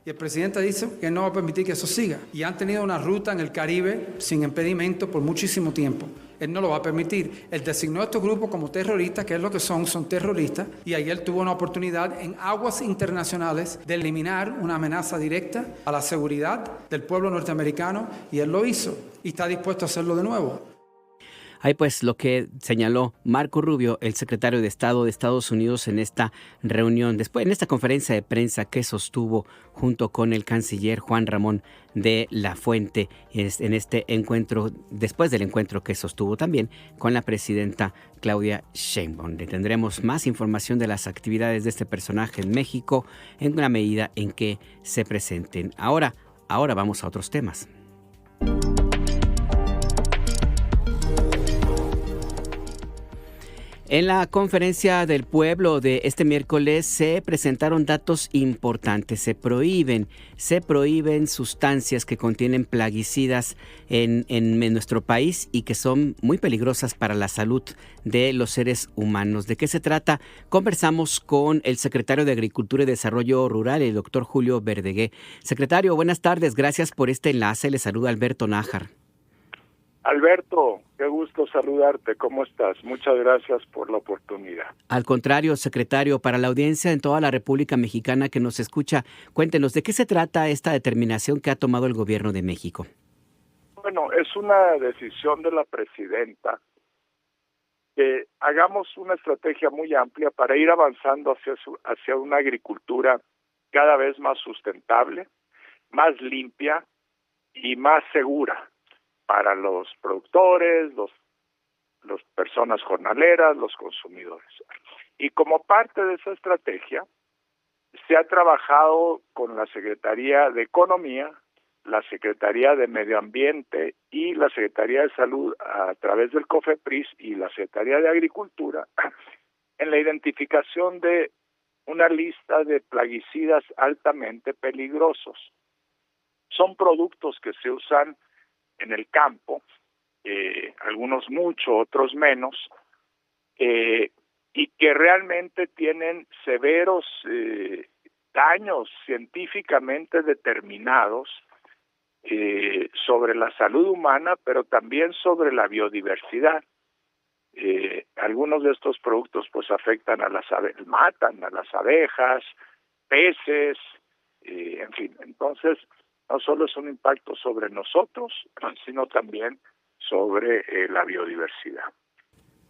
Y el presidente dice que no va a permitir que eso siga. Y han tenido una ruta en el Caribe sin impedimento por muchísimo tiempo. Él no lo va a permitir. Él designó a estos grupos como terroristas, que es lo que son terroristas. Y ayer tuvo una oportunidad en aguas internacionales de eliminar una amenaza directa a la seguridad del pueblo norteamericano. Y él lo hizo. Y está dispuesto a hacerlo de nuevo. Ahí pues lo que señaló Marco Rubio, el secretario de Estado de Estados Unidos, en esta reunión, después en esta conferencia de prensa que sostuvo junto con el canciller Juan Ramón de la Fuente, en este encuentro, después del encuentro que sostuvo también con la presidenta Claudia Sheinbaum. Le tendremos más información de las actividades de este personaje en México en la medida en que se presenten. Ahora vamos a otros temas. En la conferencia del pueblo de este miércoles se presentaron datos importantes. Se prohíben sustancias que contienen plaguicidas en nuestro país y que son muy peligrosas para la salud de los seres humanos. ¿De qué se trata? Conversamos con el secretario de Agricultura y Desarrollo Rural, el doctor Julio Verdegué. Secretario, buenas tardes. Gracias por este enlace. Le saluda Alberto Nájar. Alberto, qué gusto saludarte. ¿Cómo estás? Muchas gracias por la oportunidad. Al contrario, secretario, para la audiencia en toda la República Mexicana que nos escucha, cuéntenos, ¿de qué se trata esta determinación que ha tomado el gobierno de México? Bueno, es una decisión de la presidenta que hagamos una estrategia muy amplia para ir avanzando hacia una agricultura cada vez más sustentable, más limpia y más segura para los productores, las personas jornaleras, los consumidores. Y como parte de esa estrategia, se ha trabajado con la Secretaría de Economía, la Secretaría de Medio Ambiente y la Secretaría de Salud a través del COFEPRIS y la Secretaría de Agricultura en la identificación de una lista de plaguicidas altamente peligrosos. Son productos que se usan en el campo, algunos mucho, otros menos, y que realmente tienen severos daños científicamente determinados sobre la salud humana, pero también sobre la biodiversidad. Algunos de estos productos pues afectan a matan a las abejas, peces, en fin. Entonces, no solo es un impacto sobre nosotros, sino también sobre la biodiversidad.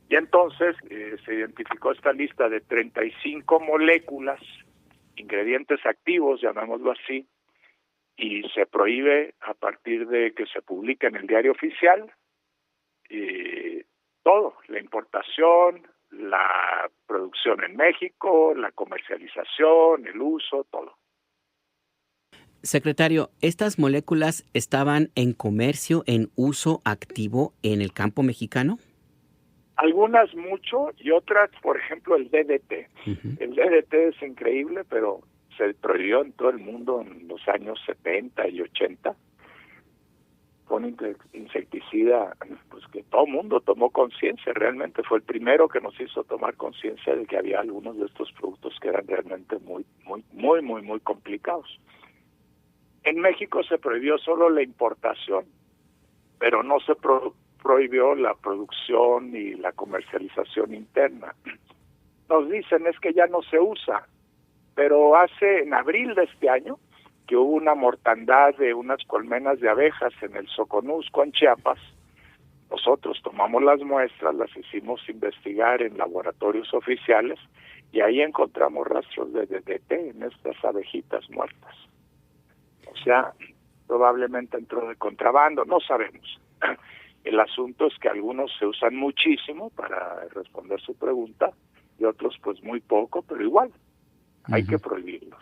Y entonces se identificó esta lista de 35 moléculas, ingredientes activos, llamémoslo así, y se prohíbe a partir de que se publique en el diario oficial todo, la importación, la producción en México, la comercialización, el uso, todo. Secretario, ¿estas moléculas estaban en comercio, en uso activo en el campo mexicano? Algunas mucho y otras, por ejemplo, el DDT. Uh-huh. El DDT es increíble, pero se prohibió en todo el mundo en los años 70 y 80. Fue un insecticida pues que todo el mundo tomó conciencia. Realmente fue el primero que nos hizo tomar conciencia de que había algunos de estos productos que eran realmente muy complicados. En México se prohibió solo la importación, pero no se prohibió la producción y la comercialización interna. Nos dicen es que ya no se usa, pero en abril de este año, que hubo una mortandad de unas colmenas de abejas en el Soconusco, en Chiapas, nosotros tomamos las muestras, las hicimos investigar en laboratorios oficiales y ahí encontramos rastros de DDT en estas abejitas muertas. O sea, probablemente entró de contrabando, no sabemos. El asunto es que algunos se usan muchísimo para responder su pregunta y otros pues muy poco, pero igual hay que prohibirlos.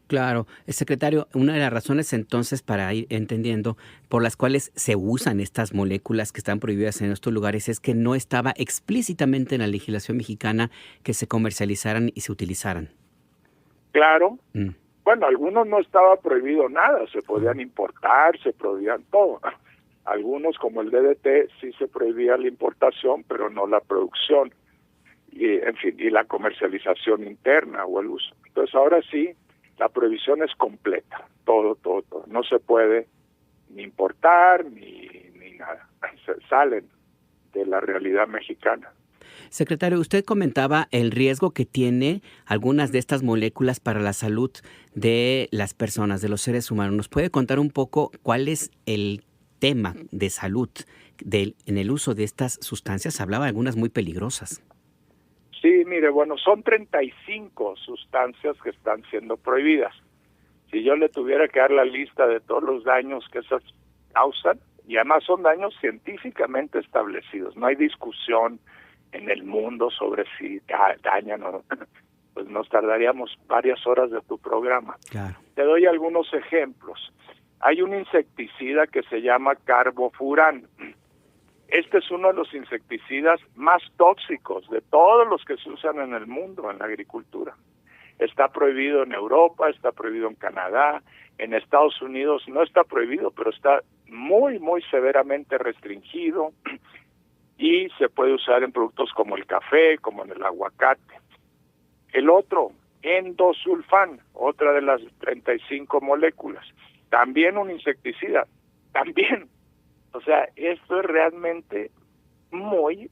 Claro, secretario, una de las razones entonces para ir entendiendo por las cuales se usan estas moléculas que están prohibidas en estos lugares es que no estaba explícitamente en la legislación mexicana que se comercializaran y se utilizaran. Claro. Bueno, algunos no estaba prohibido nada, se podían importar, se prohibían todo. Algunos, como el DDT, sí se prohibía la importación, pero no la producción, y, en fin, y la comercialización interna o el uso. Entonces, ahora sí, la prohibición es completa. todo. No se puede ni importar ni nada. Salen de la realidad mexicana. Secretario, usted comentaba el riesgo que tiene algunas de estas moléculas para la salud de las personas, de los seres humanos. ¿Nos puede contar un poco cuál es el tema de salud en el uso de estas sustancias? Hablaba de algunas muy peligrosas. Sí, mire, bueno, son 35 sustancias que están siendo prohibidas. Si yo le tuviera que dar la lista de todos los daños que esas causan, y además son daños científicamente establecidos, no hay discusión en el mundo sobre si dañan o no, pues nos tardaríamos varias horas de tu programa. Claro. Te doy algunos ejemplos. Hay un insecticida que se llama carbofurán. Este es uno de los insecticidas más tóxicos de todos los que se usan en el mundo, en la agricultura. Está prohibido en Europa, está prohibido en Canadá, en Estados Unidos no está prohibido, pero está muy severamente restringido y se puede usar en productos como el café, como en el aguacate. El otro, endosulfán, otra de las 35 moléculas, también un insecticida, también. O sea, esto es realmente muy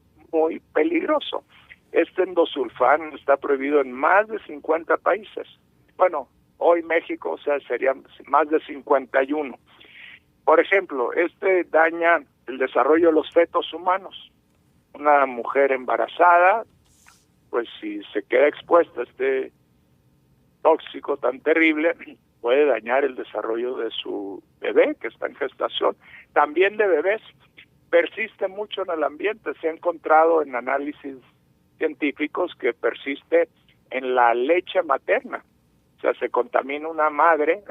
peligroso. Este endosulfán está prohibido en más de 50 países. Bueno, hoy México, o sea, serían más de 51. Por ejemplo, este daña el desarrollo de los fetos humanos. Una mujer embarazada, pues si se queda expuesta a este tóxico tan terrible, puede dañar el desarrollo de su bebé que está en gestación. También de bebés, persiste mucho en el ambiente. Se ha encontrado en análisis científicos que persiste en la leche materna. O sea, se contamina una madre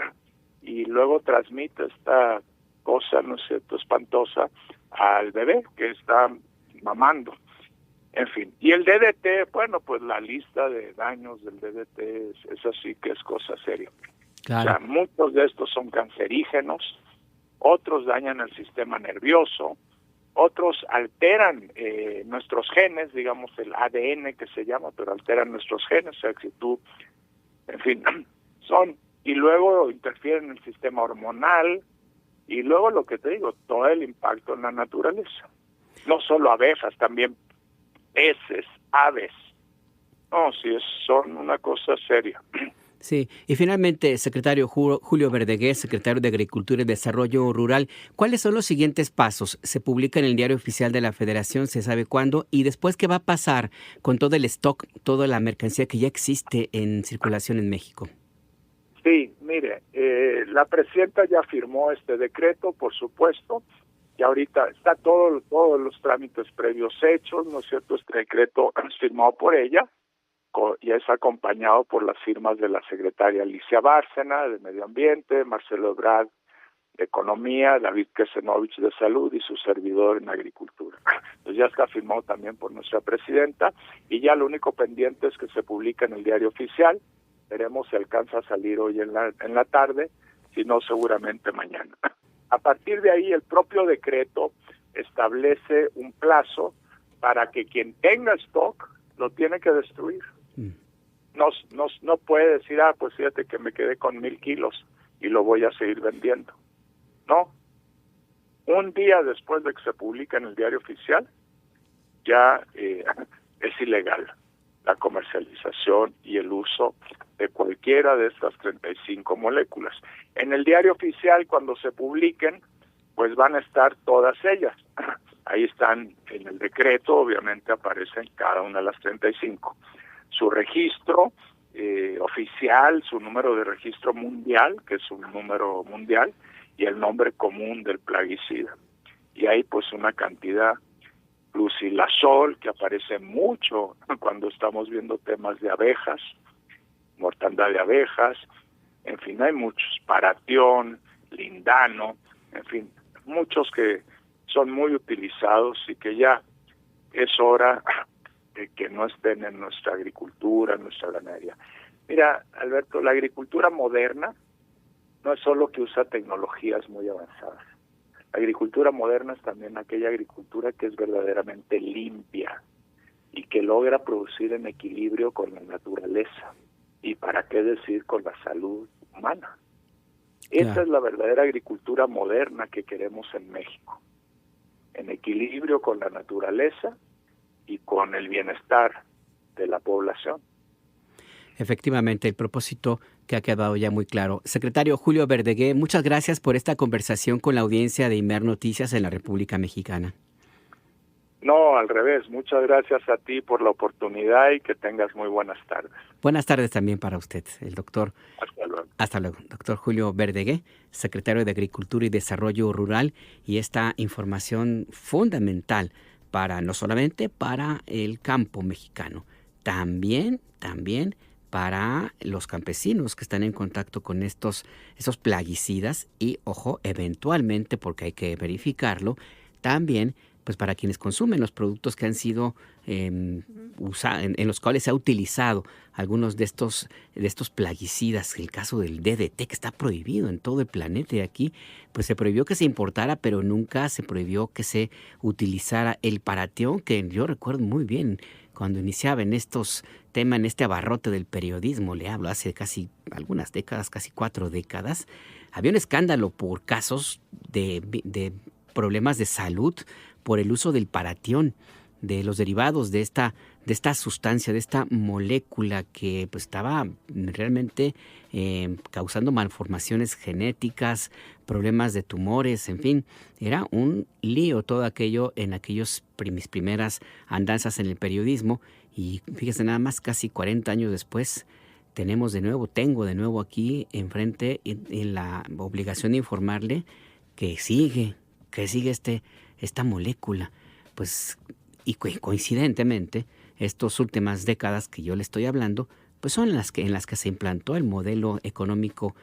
y luego transmite esta cosa, no sé, espantosa al bebé que está mamando. En fin, y el DDT, bueno, pues la lista de daños del DDT es así que es cosa seria. Claro. O sea, muchos de estos son cancerígenos, otros dañan el sistema nervioso, otros alteran nuestros genes, digamos el ADN que se llama, pero alteran nuestros genes, o sea, si tú, en fin, y luego interfieren en el sistema hormonal, y luego lo que te digo, todo el impacto en la naturaleza. No solo abejas, también peces, aves. No, sí, son una cosa seria. Sí, y finalmente, secretario Julio Verdaguer, secretario de Agricultura y Desarrollo Rural, ¿cuáles son los siguientes pasos? Se publica en el Diario Oficial de la Federación, se sabe cuándo, y después, ¿qué va a pasar con todo el stock, toda la mercancía que ya existe en circulación en México? Sí, mire, la presidenta ya firmó este decreto, por supuesto, y ahorita está todos los trámites previos hechos, ¿no es cierto? Este decreto es firmado por ella y es acompañado por las firmas de la secretaria Alicia Bárcena, de Medio Ambiente, Marcelo Ebrard, de Economía, David Kesenovich, de Salud, y su servidor en Agricultura. Entonces ya está firmado también por nuestra presidenta, y ya lo único pendiente es que se publica en el Diario Oficial. Veremos si alcanza a salir hoy en la tarde, si no seguramente mañana. A partir de ahí, el propio decreto establece un plazo para que quien tenga stock lo tiene que destruir. No puede decir, pues fíjate que me quedé con 1,000 kilos y lo voy a seguir vendiendo. No. Un día después de que se publica en el Diario Oficial, ya es ilegal la comercialización y el uso de cualquiera de estas 35 moléculas. En el Diario Oficial, cuando se publiquen, pues van a estar todas ellas. Ahí están en el decreto, obviamente aparecen cada una de las 35. Su registro oficial, su número de registro mundial, que es un número mundial, y el nombre común del plaguicida. Y hay pues una cantidad, flucilazol, que aparece mucho cuando estamos viendo temas de abejas, mortandad de abejas, en fin, hay muchos, paratión, lindano, en fin, muchos que son muy utilizados y que ya es hora de que no estén en nuestra agricultura, en nuestra ganadería. Mira, Alberto, la agricultura moderna no es solo que usa tecnologías muy avanzadas. La agricultura moderna es también aquella agricultura que es verdaderamente limpia y que logra producir en equilibrio con la naturaleza. Y para qué decir con la salud humana. Esa es la verdadera agricultura moderna que queremos en México, en equilibrio con la naturaleza y con el bienestar de la población. Efectivamente, el propósito que ha quedado ya muy claro. Secretario Julio Verdegué, muchas gracias por esta conversación con la audiencia de Imer Noticias en la República Mexicana. No, al revés. Muchas gracias a ti por la oportunidad y que tengas muy buenas tardes. Buenas tardes también para usted, el doctor. Hasta luego. Hasta luego. Doctor Julio Verdegué, secretario de Agricultura y Desarrollo Rural, y esta información fundamental para no solamente para el campo mexicano, también para los campesinos que están en contacto con esos plaguicidas y, ojo, eventualmente, porque hay que verificarlo, también pues para quienes consumen los productos que han sido en los cuales se ha utilizado algunos de estos plaguicidas. El caso del DDT, que está prohibido en todo el planeta, y aquí pues se prohibió que se importara, pero nunca se prohibió que se utilizara el Parathion, que yo recuerdo muy bien cuando iniciaba en estos temas, en este abarrote del periodismo, le hablo hace casi algunas décadas, casi 4 décadas, había un escándalo por casos de problemas de salud por el uso del Parathion, de los derivados de esta sustancia, de esta molécula que pues estaba realmente causando malformaciones genéticas, problemas de tumores, en fin, era un lío todo aquello en mis primeras andanzas en el periodismo. Y fíjese nada más, casi 40 años después, tengo de nuevo aquí enfrente en la obligación de informarle que sigue esta molécula, pues, y coincidentemente, estas últimas décadas que yo le estoy hablando, pues son en las que se implantó el modelo económico,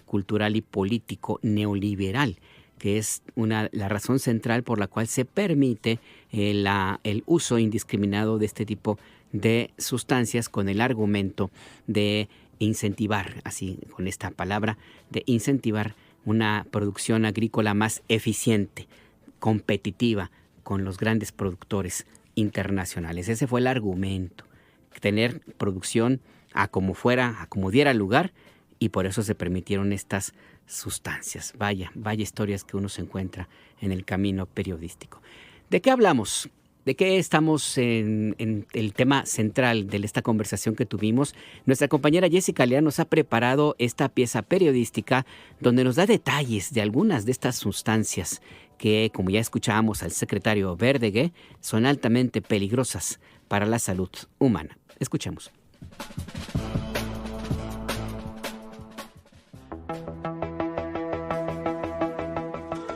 cultural y político neoliberal, que es la razón central por la cual se permite el uso indiscriminado de este tipo de sustancias con el argumento de incentivar, así con esta palabra, de incentivar una producción agrícola más eficiente, competitiva con los grandes productores internacionales. Ese fue el argumento, tener producción a como diera lugar, y por eso se permitieron estas sustancias. Vaya historias que uno se encuentra en el camino periodístico. ¿De qué hablamos? ¿De qué estamos en el tema central de esta conversación que tuvimos? Nuestra compañera Jessica Leal nos ha preparado esta pieza periodística donde nos da detalles de algunas de estas sustancias que, como ya escuchábamos al secretario Verdegué, son altamente peligrosas para la salud humana. Escuchemos.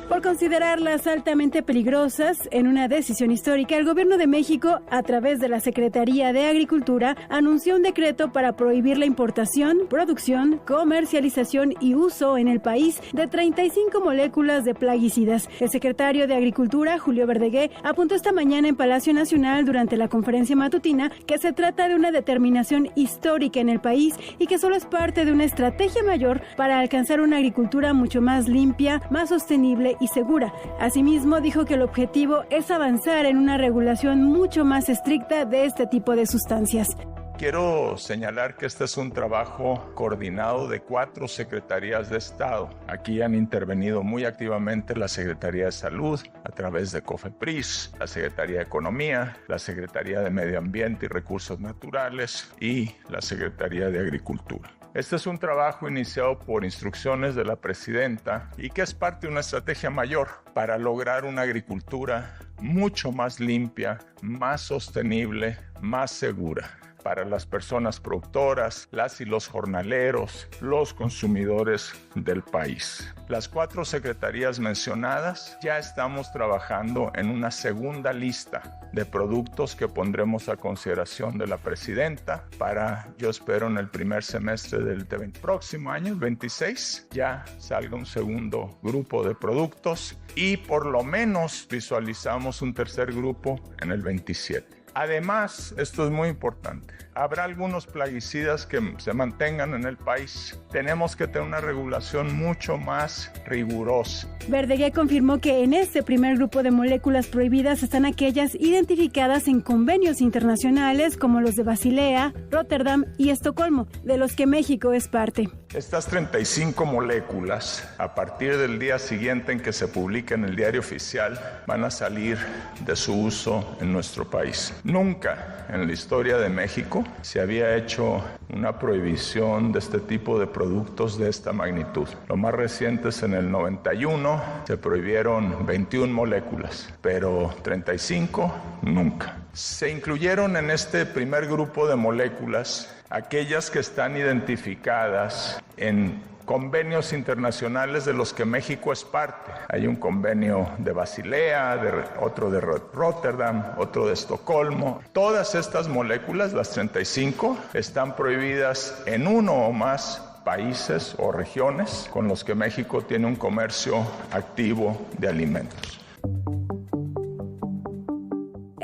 Por considerarlas altamente peligrosas, en una decisión histórica, el Gobierno de México, a través de la Secretaría de Agricultura, anunció un decreto para prohibir la importación, producción, comercialización y uso en el país de 35 moléculas de plaguicidas. El secretario de Agricultura, Julio Verdegué, apuntó esta mañana en Palacio Nacional durante la conferencia matutina que se trata de una determinación histórica en el país y que solo es parte de una estrategia mayor para alcanzar una agricultura mucho más limpia, más sostenible y segura. Asimismo, dijo que el objetivo es avanzar en una regulación mucho más estricta de este tipo de sustancias. Quiero señalar que este es un trabajo coordinado de 4 secretarías de Estado. Aquí han intervenido muy activamente la Secretaría de Salud a través de COFEPRIS, la Secretaría de Economía, la Secretaría de Medio Ambiente y Recursos Naturales y la Secretaría de Agricultura. Este es un trabajo iniciado por instrucciones de la presidenta y que es parte de una estrategia mayor para lograr una agricultura mucho más limpia, más sostenible, más segura para las personas productoras, las y los jornaleros, los consumidores del país. Las 4 secretarías mencionadas ya estamos trabajando en una segunda lista de productos que pondremos a consideración de la presidenta para, yo espero, en el primer semestre del próximo año, el 26, ya salga un segundo grupo de productos y por lo menos visualizamos un tercer grupo en el 27. Además, esto es muy importante, habrá algunos plaguicidas que se mantengan en el país. Tenemos que tener una regulación mucho más rigurosa. Verdegué confirmó que en este primer grupo de moléculas prohibidas están aquellas identificadas en convenios internacionales como los de Basilea, Rotterdam y Estocolmo, de los que México es parte. Estas 35 moléculas, a partir del día siguiente en que se publique en el Diario Oficial, van a salir de su uso en nuestro país. Nunca en la historia de México se había hecho una prohibición de este tipo de productos de esta magnitud. Lo más reciente es en el 91, se prohibieron 21 moléculas, pero 35 nunca. Se incluyeron en este primer grupo de moléculas aquellas que están identificadas en convenios internacionales de los que México es parte. Hay un convenio de Basilea, otro de Rotterdam, otro de Estocolmo. Todas estas moléculas, las 35, están prohibidas en uno o más países o regiones con los que México tiene un comercio activo de alimentos.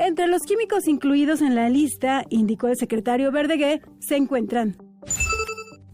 Entre los químicos incluidos en la lista, indicó el secretario Verdeguer, se encuentran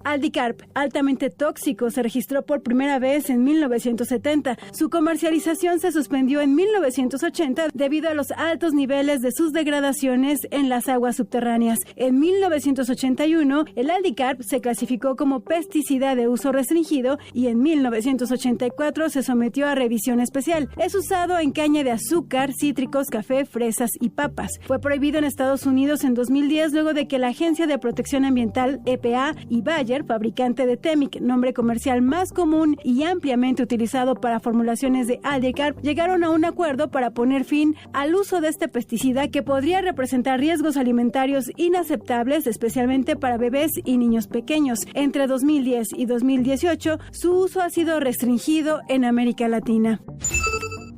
Aldicarb, altamente tóxico, se registró por primera vez en 1970. Su comercialización se suspendió en 1980 debido a los altos niveles de sus degradaciones en las aguas subterráneas. En 1981, el Aldicarb se clasificó como pesticida de uso restringido y en 1984 se sometió a revisión especial. Es usado en caña de azúcar, cítricos, café, fresas y papas. Fue prohibido en Estados Unidos en 2010 luego de que la Agencia de Protección Ambiental, EPA, y Bayer, fabricante de Temic, nombre comercial más común y ampliamente utilizado para formulaciones de Aldicarb, llegaron a un acuerdo para poner fin al uso de este pesticida que podría representar riesgos alimentarios inaceptables, especialmente para bebés y niños pequeños. Entre 2010 y 2018, su uso ha sido restringido en América Latina.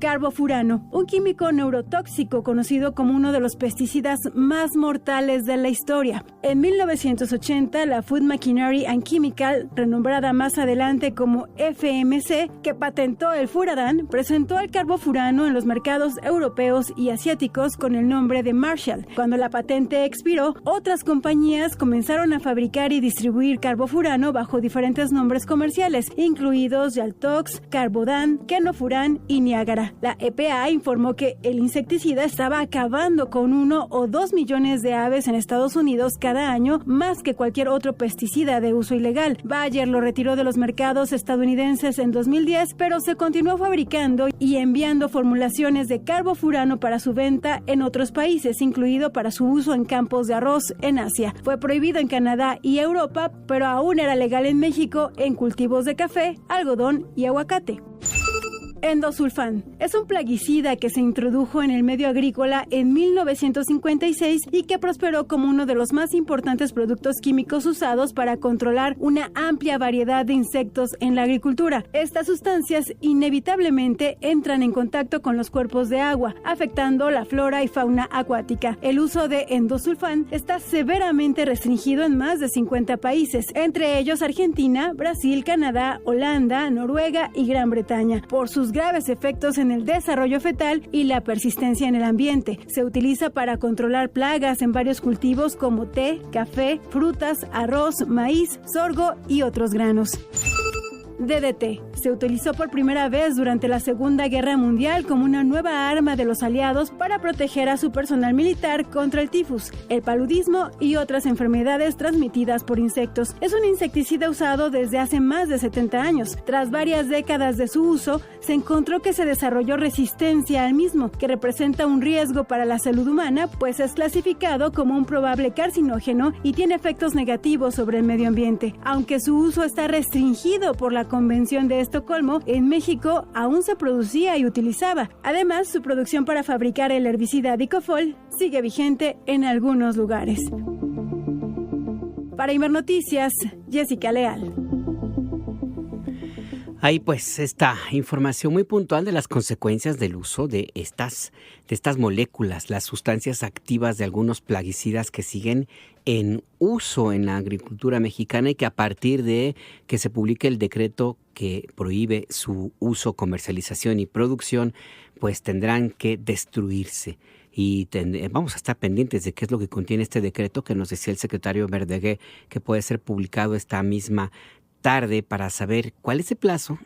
Carbofurano, un químico neurotóxico conocido como uno de los pesticidas más mortales de la historia. En 1980, la Food Machinery and Chemical, renombrada más adelante como FMC, que patentó el Furadán, presentó el carbofurano en los mercados europeos y asiáticos con el nombre de Marshall. Cuando la patente expiró, otras compañías comenzaron a fabricar y distribuir carbofurano bajo diferentes nombres comerciales, incluidos Yaltox, Carbodan, Kenofuran y Niagara. La EPA informó que el insecticida estaba acabando con 1 o 2 millones de aves en Estados Unidos cada año, más que cualquier otro pesticida de uso ilegal. Bayer lo retiró de los mercados estadounidenses en 2010, pero se continuó fabricando y enviando formulaciones de carbofurano para su venta en otros países, incluido para su uso en campos de arroz en Asia. Fue prohibido en Canadá y Europa, pero aún era legal en México en cultivos de café, algodón y aguacate. Endosulfán es un plaguicida que se introdujo en el medio agrícola en 1956 y que prosperó como uno de los más importantes productos químicos usados para controlar una amplia variedad de insectos en la agricultura. Estas sustancias inevitablemente entran en contacto con los cuerpos de agua, afectando la flora y fauna acuática. El uso de endosulfán está severamente restringido en más de 50 países, entre ellos Argentina, Brasil, Canadá, Holanda, Noruega y Gran Bretaña, por sus graves efectos en el desarrollo fetal y la persistencia en el ambiente. Se utiliza para controlar plagas en varios cultivos como té, café, frutas, arroz, maíz, sorgo y otros granos. DDT se utilizó por primera vez durante la Segunda Guerra Mundial como una nueva arma de los aliados para proteger a su personal militar contra el tifus, el paludismo y otras enfermedades transmitidas por insectos. Es un insecticida usado desde hace más de 70 años. Tras varias décadas de su uso, se encontró que se desarrolló resistencia al mismo, que representa un riesgo para la salud humana, pues es clasificado como un probable carcinógeno y tiene efectos negativos sobre el medio ambiente. Aunque su uso está restringido por la Convención de Estocolmo, en México aún se producía y utilizaba. Además, su producción para fabricar el herbicida Dicofol sigue vigente en algunos lugares. Para Imer Noticias, Jessica Leal. Ahí pues esta información muy puntual de las consecuencias del uso de estas moléculas, las sustancias activas de algunos plaguicidas que siguen en uso en la agricultura mexicana y que a partir de que se publique el decreto que prohíbe su uso, comercialización y producción, pues tendrán que destruirse. Y vamos a estar pendientes de qué es lo que contiene este decreto que nos decía el secretario Verdeguer, que puede ser publicado esta misma tarde para saber cuál es el plazo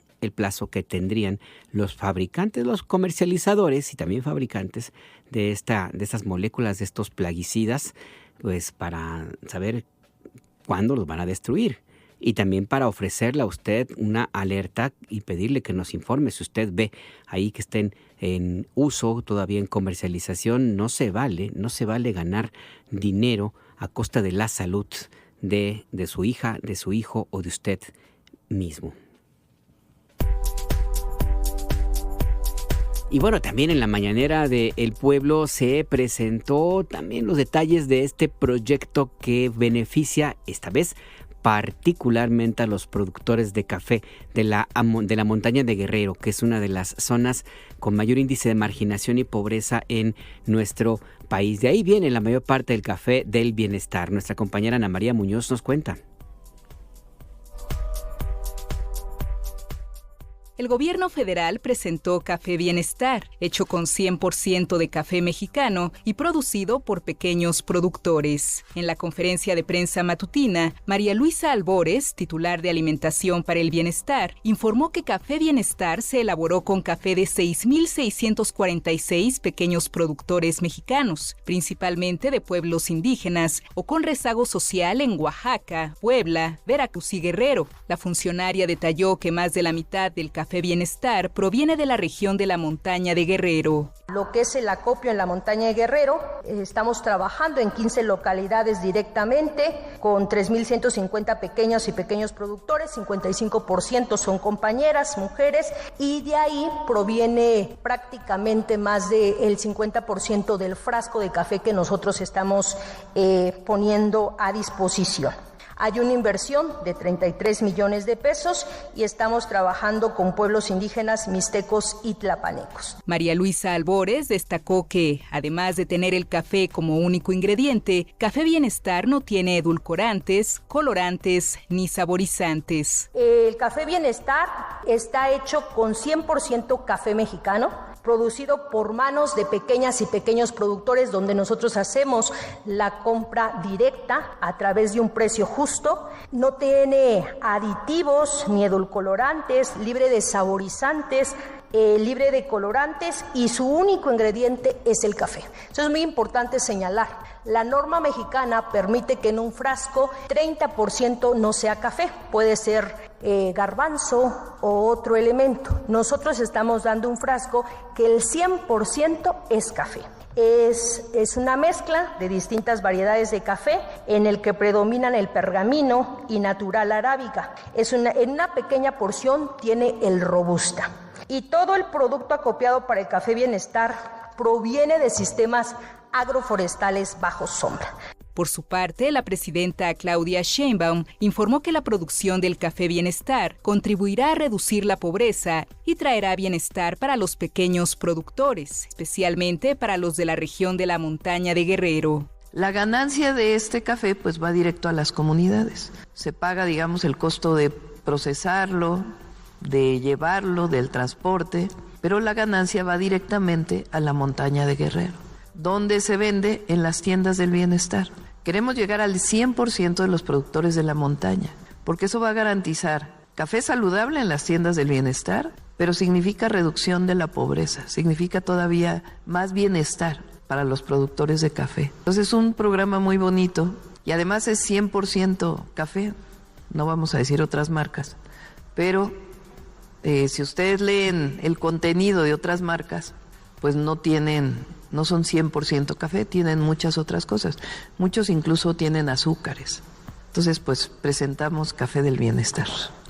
que tendrían los fabricantes, los comercializadores y también fabricantes de estas moléculas, de estos plaguicidas, pues para saber cuándo los van a destruir. y también para ofrecerle a usted una alerta y pedirle que nos informe si usted ve ahí que estén en uso, todavía en comercialización. No se vale ganar dinero a costa de la salud de su hija, de su hijo o de usted mismo. Y bueno, también en la mañanera de El Pueblo se presentó también los detalles de este proyecto que beneficia, esta vez, particularmente a los productores de café de la montaña de Guerrero, que es una de las zonas con mayor índice de marginación y pobreza en nuestro país. De ahí viene la mayor parte del café del bienestar. Nuestra compañera Ana María Muñoz nos cuenta. El gobierno federal presentó Café Bienestar, hecho con 100% de café mexicano y producido por pequeños productores. En la conferencia de prensa matutina, María Luisa Albores, titular de Alimentación para el Bienestar, informó que Café Bienestar se elaboró con café de 6,646 pequeños productores mexicanos, principalmente de pueblos indígenas o con rezago social en Oaxaca, Puebla, Veracruz y Guerrero. La funcionaria detalló que más de la mitad del café Bienestar proviene de la región de la montaña de Guerrero. Lo que es el acopio en la montaña de Guerrero, estamos trabajando en 15 localidades directamente con 3,150 pequeños y pequeños productores, 55% son compañeras, mujeres, y de ahí proviene prácticamente más del 50% del frasco de café que nosotros estamos poniendo a disposición. Hay una inversión de 33 millones de pesos y estamos trabajando con pueblos indígenas mixtecos y tlapanecos. María Luisa Albores destacó que, además de tener el café como único ingrediente, Café Bienestar no tiene edulcorantes, colorantes ni saborizantes. El Café Bienestar está hecho con 100% café mexicano, producido por manos de pequeñas y pequeños productores, donde nosotros hacemos la compra directa a través de un precio justo. No tiene aditivos ni edulcorantes, libre de saborizantes, libre de colorantes, y su único ingrediente es el café. Eso es muy importante señalar. La norma mexicana permite que en un frasco 30% no sea café, puede ser garbanzo o otro elemento. Nosotros estamos dando un frasco que el 100% es café. Es una mezcla de distintas variedades de café en el que predominan el pergamino y natural arábica. En una pequeña porción tiene el robusta. Y todo el producto acopiado para el Café Bienestar proviene de sistemas agroforestales bajo sombra. Por su parte, la presidenta Claudia Sheinbaum informó que la producción del Café Bienestar contribuirá a reducir la pobreza y traerá bienestar para los pequeños productores, especialmente para los de la región de la montaña de Guerrero. La ganancia de este café pues va directo a las comunidades. Se paga, digamos, el costo de procesarlo, de llevarlo, del transporte, pero la ganancia va directamente a la montaña de Guerrero, donde se vende en las tiendas del bienestar. Queremos llegar al 100% de los productores de la montaña, porque eso va a garantizar café saludable en las tiendas del bienestar, pero significa reducción de la pobreza, significa todavía más bienestar para los productores de café. Entonces es un programa muy bonito y además es 100% café, no vamos a decir otras marcas, pero si ustedes leen el contenido de otras marcas, pues no son 100% café, tienen muchas otras cosas. Muchos incluso tienen azúcares. Entonces, pues presentamos Café del Bienestar,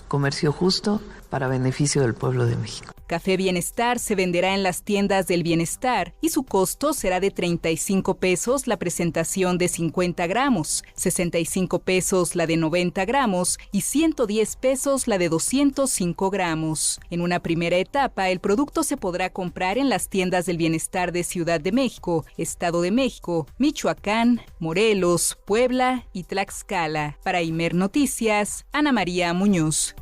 comercio justo para beneficio del pueblo de México. Café Bienestar se venderá en las tiendas del bienestar y su costo será de 35 pesos la presentación de 50 gramos, 65 pesos la de 90 gramos y 110 pesos la de 205 gramos. En una primera etapa, el producto se podrá comprar en las tiendas del bienestar de Ciudad de México, Estado de México, Michoacán, Morelos, Puebla y Tlaxcala. Para Imer Noticias, Ana María Muñoz.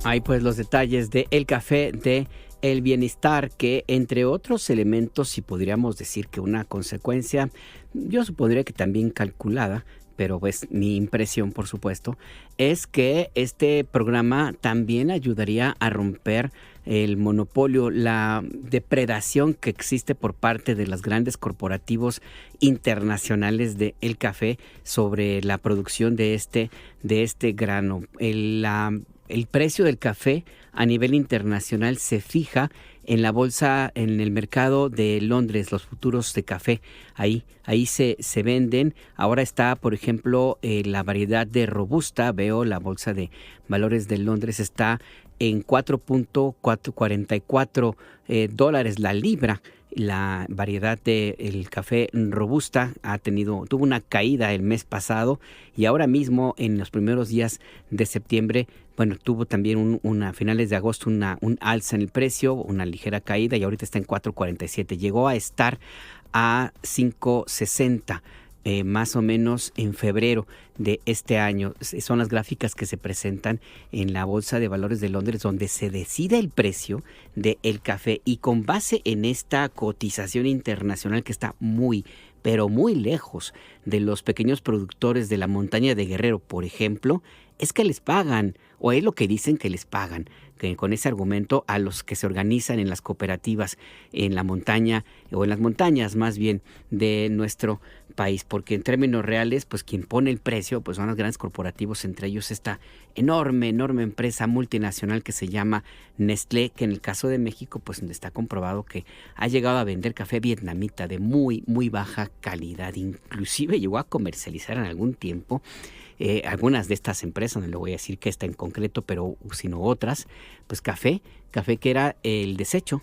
Hay pues los detalles de el café de el bienestar, que entre otros elementos, si podríamos decir que una consecuencia, yo supondría que también calculada, pero pues mi impresión, por supuesto, es que este programa también ayudaría a romper el monopolio, la depredación que existe por parte de los grandes corporativos internacionales del café sobre la producción de este grano. El precio del café a nivel internacional se fija en la bolsa, en el mercado de Londres, los futuros de café. Ahí se venden. Ahora está, por ejemplo, la variedad de Robusta. Veo la bolsa de valores de Londres está en $4.44 la libra. La variedad del café Robusta tuvo una caída el mes pasado y ahora mismo en los primeros días de septiembre, tuvo también a finales de agosto un alza en el precio, una ligera caída y ahorita está en 4.47. Llegó a estar a 5.60. Más o menos en febrero de este año. Son las gráficas que se presentan en la Bolsa de Valores de Londres, donde se decide el precio del café, y con base en esta cotización internacional que está muy, pero muy lejos de los pequeños productores de la montaña de Guerrero, por ejemplo, es que les pagan, o es lo que dicen que les pagan, que con ese argumento a los que se organizan en las cooperativas en la montaña, o en las montañas más bien, de nuestro país, porque en términos reales, pues quien pone el precio pues son los grandes corporativos, entre ellos esta enorme empresa multinacional que se llama Nestlé, que en el caso de México pues está comprobado que ha llegado a vender café vietnamita de muy baja calidad, inclusive llegó a comercializar en algún tiempo algunas de estas empresas, no le voy a decir que esta en concreto, pero sino otras, pues café que era el desecho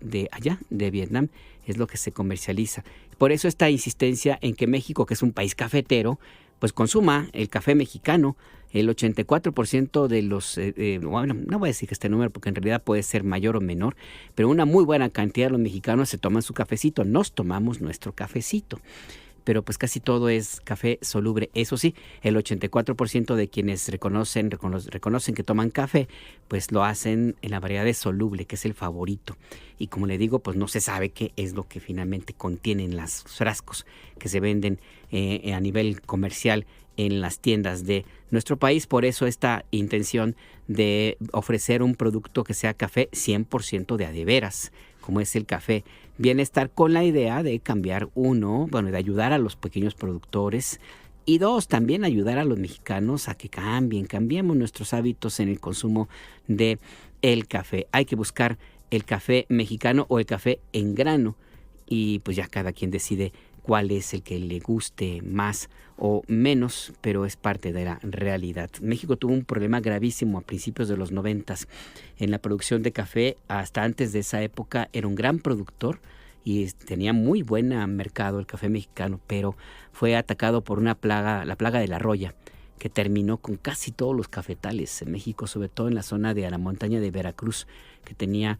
de allá, de Vietnam, es lo que se comercializa. Por eso esta insistencia en que México, que es un país cafetero, pues consuma el café mexicano. El 84% de los, no voy a decir que este número porque en realidad puede ser mayor o menor, pero una muy buena cantidad de los mexicanos se toman su cafecito, nos tomamos nuestro cafecito. Pero pues casi todo es café soluble. Eso sí, el 84% de quienes reconocen que toman café, pues lo hacen en la variedad de soluble, que es el favorito. Y como le digo, pues no se sabe qué es lo que finalmente contienen los frascos que se venden a nivel comercial en las tiendas de nuestro país. Por eso esta intención de ofrecer un producto que sea café 100% de a de veras, como es el café Bienestar, con la idea de cambiar de ayudar a los pequeños productores, y dos, también ayudar a los mexicanos a que cambiemos nuestros hábitos en el consumo de el café. Hay que buscar el café mexicano o el café en grano, y pues ya cada quien decide cuál es el que le guste más o menos, pero es parte de la realidad. México tuvo un problema gravísimo a principios de los 90s en la producción de café. Hasta antes de esa época era un gran productor y tenía muy buen mercado el café mexicano, pero fue atacado por la plaga de la roya, que terminó con casi todos los cafetales en México, sobre todo en la zona de la montaña de Veracruz, que tenía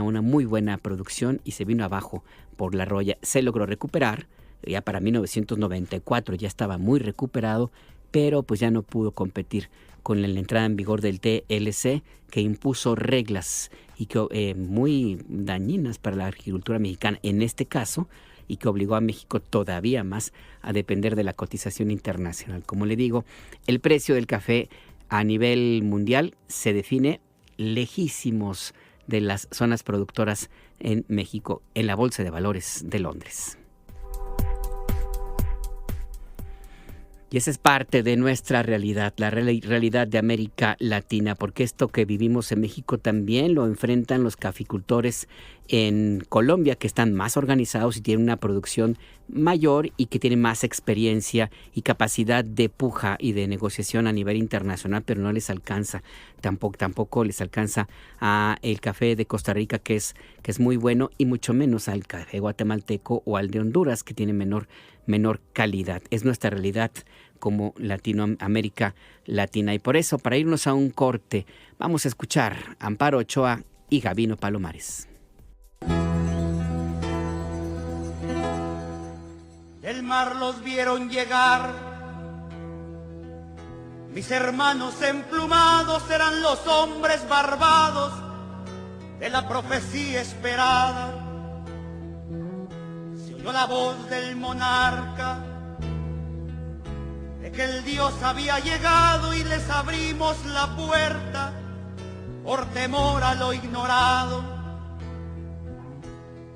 una muy buena producción y se vino abajo por la roya. Se logró recuperar, ya para 1994 ya estaba muy recuperado, pero pues ya no pudo competir con la entrada en vigor del TLC, que impuso reglas y que muy dañinas para la agricultura mexicana en este caso, y que obligó a México todavía más a depender de la cotización internacional. Como le digo, el precio del café a nivel mundial se define lejísimos de las zonas productoras en México, en la Bolsa de Valores de Londres. Y esa es parte de nuestra realidad, la realidad de América Latina, porque esto que vivimos en México también lo enfrentan los caficultores en Colombia, que están más organizados y tienen una producción mayor y que tienen más experiencia y capacidad de puja y de negociación a nivel internacional, pero no les alcanza, tampoco les alcanza a el café de Costa Rica, que es muy bueno, y mucho menos al café guatemalteco o al de Honduras, que tiene menor calidad. Es nuestra realidad como América Latina. Y por eso, para irnos a un corte, vamos a escuchar a Amparo Ochoa y Gabino Palomares. Del mar los vieron llegar, mis hermanos emplumados eran los hombres barbados de la profecía esperada. Se oyó la voz del monarca que el Dios había llegado y les abrimos la puerta por temor a lo ignorado.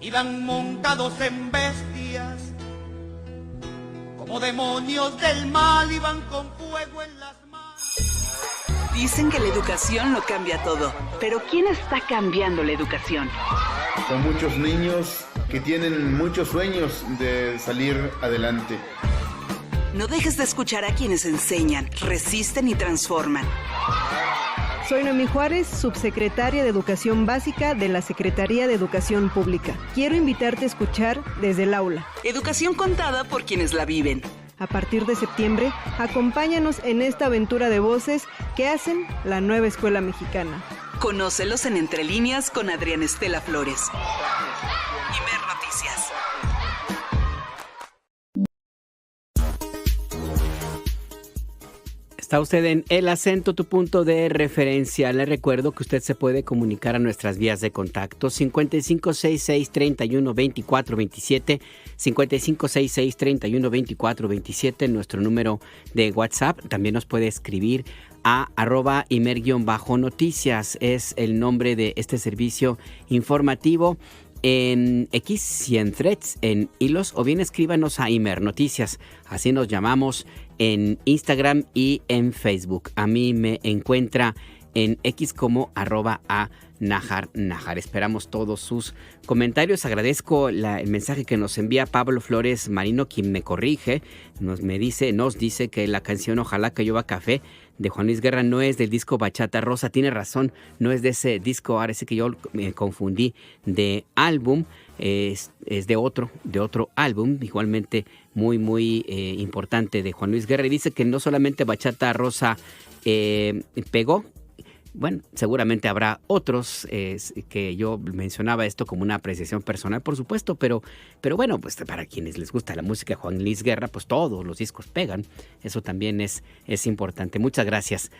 Iban montados en bestias, como demonios del mal, iban con fuego en las manos. Dicen que la educación lo cambia todo, pero ¿quién está cambiando la educación? Son muchos niños que tienen muchos sueños de salir adelante. No dejes de escuchar a quienes enseñan, resisten y transforman. Soy Noemí Juárez, subsecretaria de Educación Básica de la Secretaría de Educación Pública. Quiero invitarte a escuchar Desde el Aula. Educación contada por quienes la viven. A partir de septiembre, acompáñanos en esta aventura de voces que hacen la nueva escuela mexicana. Conócelos en Entre Líneas con Adriana Estela Flores. Imer Noticias. Está usted en El Acento, tu punto de referencia. Le recuerdo que usted se puede comunicar a nuestras vías de contacto 5566-312427, 5566-312427, nuestro número de WhatsApp. También nos puede escribir a @Imer_noticias, es el nombre de este servicio informativo en X y en Threads, en hilos, o bien escríbanos a Imer Noticias, así nos llamamos en Instagram y en Facebook. A mí me encuentra en X como @Najar. Esperamos todos sus comentarios. Agradezco el mensaje que nos envía Pablo Flores Marino, quien me corrige. Nos dice que la canción Ojalá que llueva café de Juan Luis Guerra no es del disco Bachata Rosa. Tiene razón, no es de ese disco. Ahora sí que yo me confundí de álbum. Es de otro álbum, igualmente muy importante, de Juan Luis Guerra. Y dice que no solamente Bachata Rosa pegó. Bueno, seguramente habrá otros que yo mencionaba esto como una apreciación personal, por supuesto, pero bueno, pues para quienes les gusta la música de Juan Luis Guerra, pues todos los discos pegan. Eso también es importante. Muchas gracias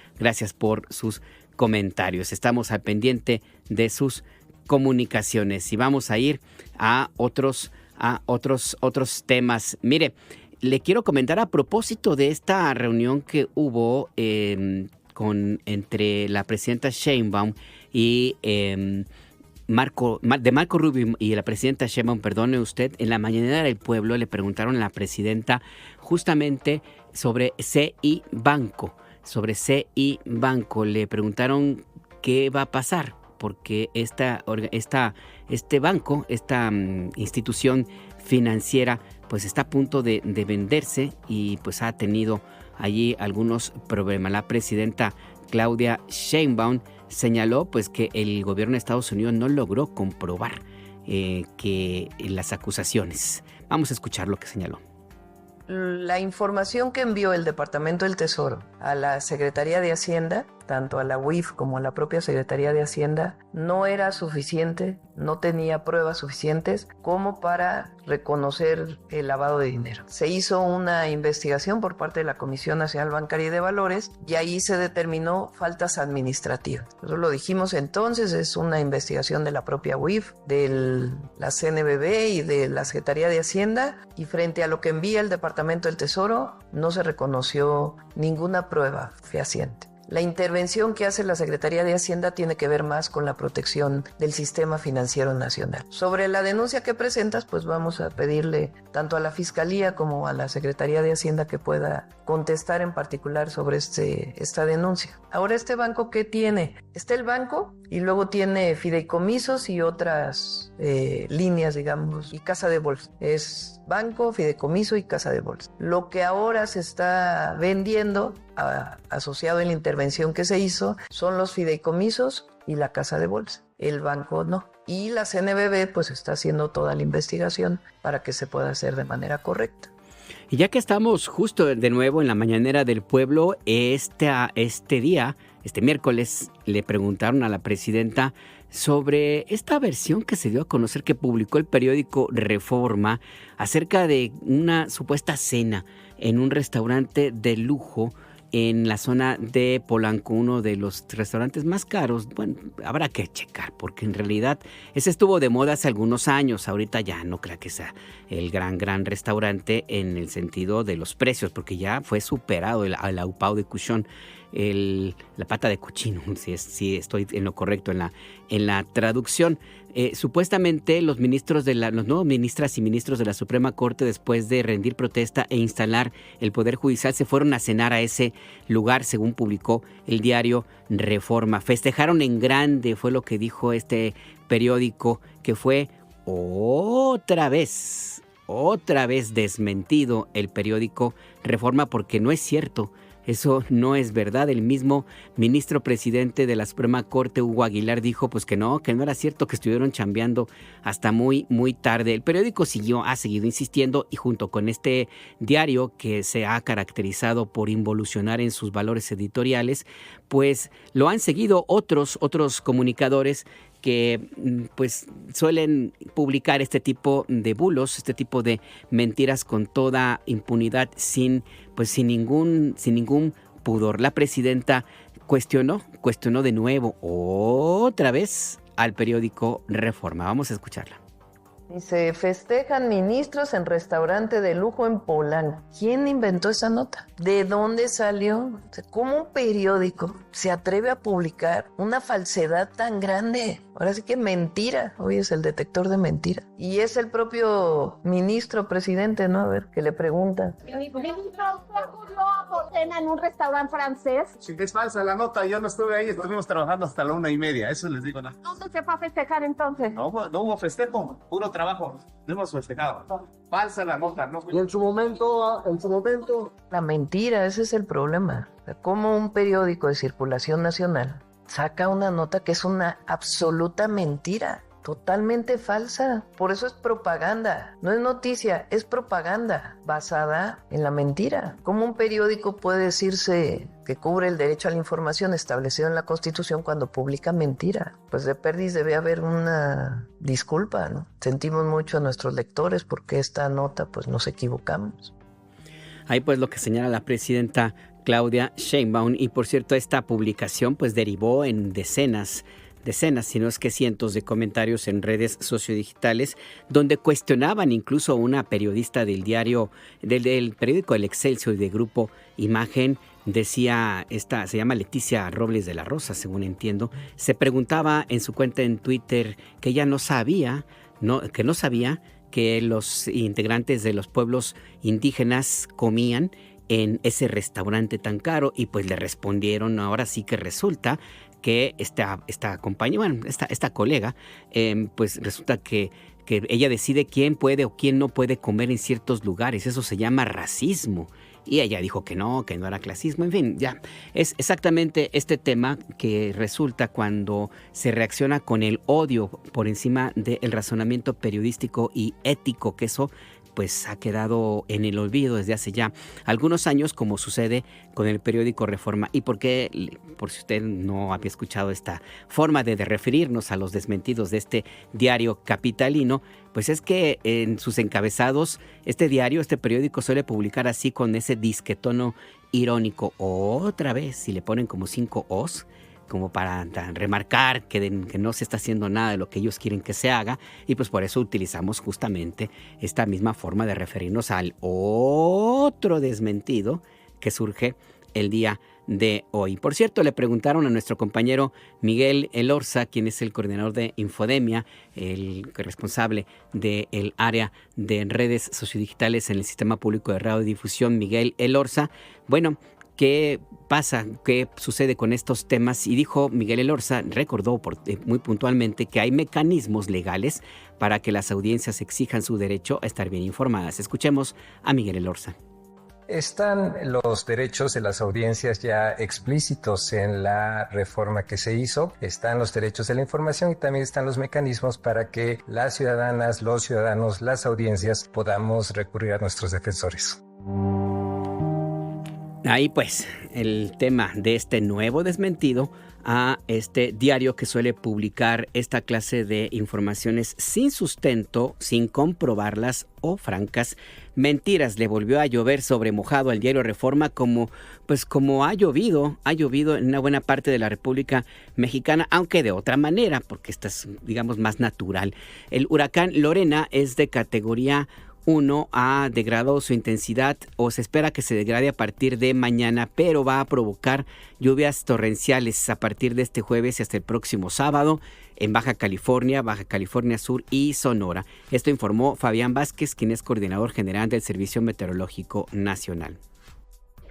por sus comentarios. Estamos al pendiente de sus comunicaciones y vamos a ir a otros temas. Mire, le quiero comentar a propósito de esta reunión que hubo entre la presidenta Sheinbaum y Marco Rubio y la presidenta Sheinbaum, perdone usted, en la mañanera del pueblo le preguntaron a la presidenta justamente sobre CI Banco. Le preguntaron qué va a pasar, porque este banco, esta institución financiera, pues está a punto de venderse y pues ha tenido allí algunos problemas. La presidenta Claudia Sheinbaum señaló pues que el gobierno de Estados Unidos no logró comprobar que las acusaciones. Vamos a escuchar lo que señaló. La información que envió el Departamento del Tesoro a la Secretaría de Hacienda, tanto a la UIF como a la propia Secretaría de Hacienda, no era suficiente, no tenía pruebas suficientes como para reconocer el lavado de dinero. Se hizo una investigación por parte de la Comisión Nacional Bancaria y de Valores y ahí se determinó faltas administrativas. Nosotros lo dijimos entonces, es una investigación de la propia UIF, de la CNBB y de la Secretaría de Hacienda, y frente a lo que envía el Departamento del Tesoro no se reconoció ninguna prueba fehaciente. La intervención que hace la Secretaría de Hacienda tiene que ver más con la protección del sistema financiero nacional. Sobre la denuncia que presentas, pues vamos a pedirle tanto a la Fiscalía como a la Secretaría de Hacienda que pueda contestar en particular sobre esta denuncia. Ahora, ¿este banco qué tiene? Está el banco y luego tiene fideicomisos y otras líneas, digamos, y casa de bolsa. Es banco, fideicomiso y casa de bolsa. Lo que ahora se está vendiendo, asociado en la intervención que se hizo, son los fideicomisos y la casa de bolsa. El banco no. Y la CNBB pues está haciendo toda la investigación para que se pueda hacer de manera correcta. Y ya que estamos justo de nuevo en la mañanera del pueblo, este miércoles, le preguntaron a la presidenta sobre esta versión que se dio a conocer, que publicó el periódico Reforma, acerca de una supuesta cena en un restaurante de lujo en la zona de Polanco, uno de los restaurantes más caros. Bueno, habrá que checar, porque en realidad ese estuvo de moda hace algunos años. Ahorita ya no creo que sea el gran restaurante en el sentido de los precios, porque ya fue superado el Aupao de Cuchón, la pata de cochino, si estoy en lo correcto en la traducción. Supuestamente los nuevos ministras y ministros de la Suprema Corte, después de rendir protesta e instalar el Poder Judicial, se fueron a cenar a ese lugar, según publicó el diario Reforma. Festejaron en grande, fue lo que dijo este periódico, que fue otra vez desmentido el periódico Reforma, porque no es cierto. Eso no es verdad. El mismo ministro presidente de la Suprema Corte, Hugo Aguilar, dijo pues que no era cierto, que estuvieron chambeando hasta muy tarde. El periódico ha seguido insistiendo, y junto con este diario que se ha caracterizado por involucionar en sus valores editoriales, pues lo han seguido otros comunicadores que pues suelen publicar este tipo de bulos, este tipo de mentiras con toda impunidad, sin ningún pudor. La presidenta cuestionó de nuevo otra vez al periódico Reforma. Vamos a escucharla. Y se festejan ministros en restaurante de lujo en Polanco. ¿Quién inventó esa nota? ¿De dónde salió? ¿Cómo un periódico se atreve a publicar una falsedad tan grande? Ahora sí que mentira. Hoy es el detector de mentira. Y es el propio ministro presidente, ¿no? A ver, que le pregunta. Ministro, ¿usted ocurrió a cena en un restaurante francés? Sí, es falsa la nota. Yo no estuve ahí. Estuvimos trabajando hasta la 1:30. Eso les digo. ¿Dónde se fue a festejar entonces? No hubo festejo. Puro trabajo. No hemos festejado. Falsa la nota, ¿no? Y en su momento... La mentira, ese es el problema. Como un periódico de circulación nacional saca una nota que es una absoluta mentira, totalmente falsa. Por eso es propaganda. No es noticia, es propaganda basada en la mentira. ¿Cómo un periódico puede decirse que cubre el derecho a la información establecido en la Constitución cuando publica mentira? Pues de perdiz debe haber una disculpa, ¿no? Sentimos mucho a nuestros lectores porque esta nota pues nos equivocamos. Ahí pues lo que señala la presidenta Claudia Sheinbaum. Y por cierto, esta publicación pues derivó en decenas, si no es que cientos de comentarios en redes sociodigitales, donde cuestionaban incluso a una periodista del periódico El Excelsior y de Grupo Imagen. Decía, se llama Leticia Robles de la Rosa, según entiendo. Se preguntaba en su cuenta en Twitter que ella no sabía que los integrantes de los pueblos indígenas comían en ese restaurante tan caro, y pues le respondieron, ahora sí que resulta que esta colega, pues resulta que ella decide quién puede o quién no puede comer en ciertos lugares. Eso se llama racismo. Y ella dijo que no era clasismo. En fin, ya es exactamente este tema que resulta cuando se reacciona con el odio por encima del razonamiento periodístico y ético, que eso pues ha quedado en el olvido desde hace ya algunos años, como sucede con el periódico Reforma. Y por si usted no había escuchado esta forma de referirnos a los desmentidos de este diario capitalino, pues es que en sus encabezados este periódico suele publicar así, con ese disquetono irónico. Otra vez, si le ponen como 5 O's, como para remarcar que no se está haciendo nada de lo que ellos quieren que se haga, y pues por eso utilizamos justamente esta misma forma de referirnos al otro desmentido que surge el día de hoy. Por cierto, le preguntaron a nuestro compañero Miguel Elorza, quien es el coordinador de Infodemia, el responsable del área de redes sociodigitales en el Sistema Público de Radiodifusión, Miguel Elorza. Bueno, ¿qué pasa? ¿Qué sucede con estos temas? Y dijo Miguel Elorza, recordó muy puntualmente que hay mecanismos legales para que las audiencias exijan su derecho a estar bien informadas. Escuchemos a Miguel Elorza. Están los derechos de las audiencias ya explícitos en la reforma que se hizo, están los derechos de la información y también están los mecanismos para que las ciudadanas, los ciudadanos, las audiencias podamos recurrir a nuestros defensores. Ahí pues el tema de este nuevo desmentido a este diario que suele publicar esta clase de informaciones sin sustento, sin comprobarlas o francas mentiras. Le volvió a llover sobre mojado al diario Reforma como ha llovido en una buena parte de la República Mexicana, aunque de otra manera, porque esta es, digamos, más natural. El huracán Lorena es de categoría 1, ha degradado su intensidad o se espera que se degrade a partir de mañana, pero va a provocar lluvias torrenciales a partir de este jueves y hasta el próximo sábado en Baja California Sur y Sonora. Esto informó Fabián Vázquez, quien es coordinador general del Servicio Meteorológico Nacional.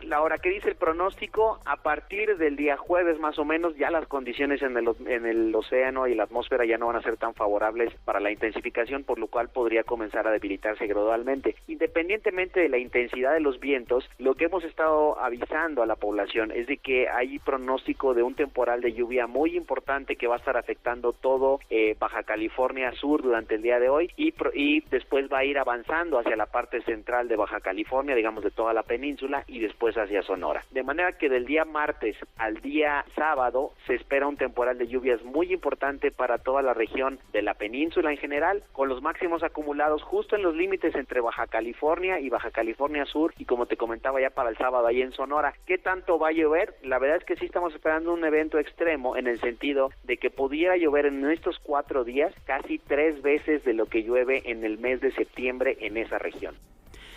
Laura, ¿qué dice el pronóstico? A partir del día jueves más o menos ya las condiciones en el océano y la atmósfera ya no van a ser tan favorables para la intensificación, por lo cual podría comenzar a debilitarse gradualmente. Independientemente de la intensidad de los vientos, lo que hemos estado avisando a la población es de que hay pronóstico de un temporal de lluvia muy importante que va a estar afectando todo Baja California Sur durante el día de hoy y después va a ir avanzando hacia la parte central de Baja California, digamos de toda la península, y después hacia Sonora. De manera que del día martes al día sábado se espera un temporal de lluvias muy importante para toda la región de la península en general, con los máximos acumulados justo en los límites entre Baja California y Baja California Sur, y como te comentaba ya para el sábado ahí en Sonora. ¿Qué tanto va a llover? La verdad es que sí estamos esperando un evento extremo en el sentido de que pudiera llover en estos 4 días casi 3 veces de lo que llueve en el mes de septiembre en esa región.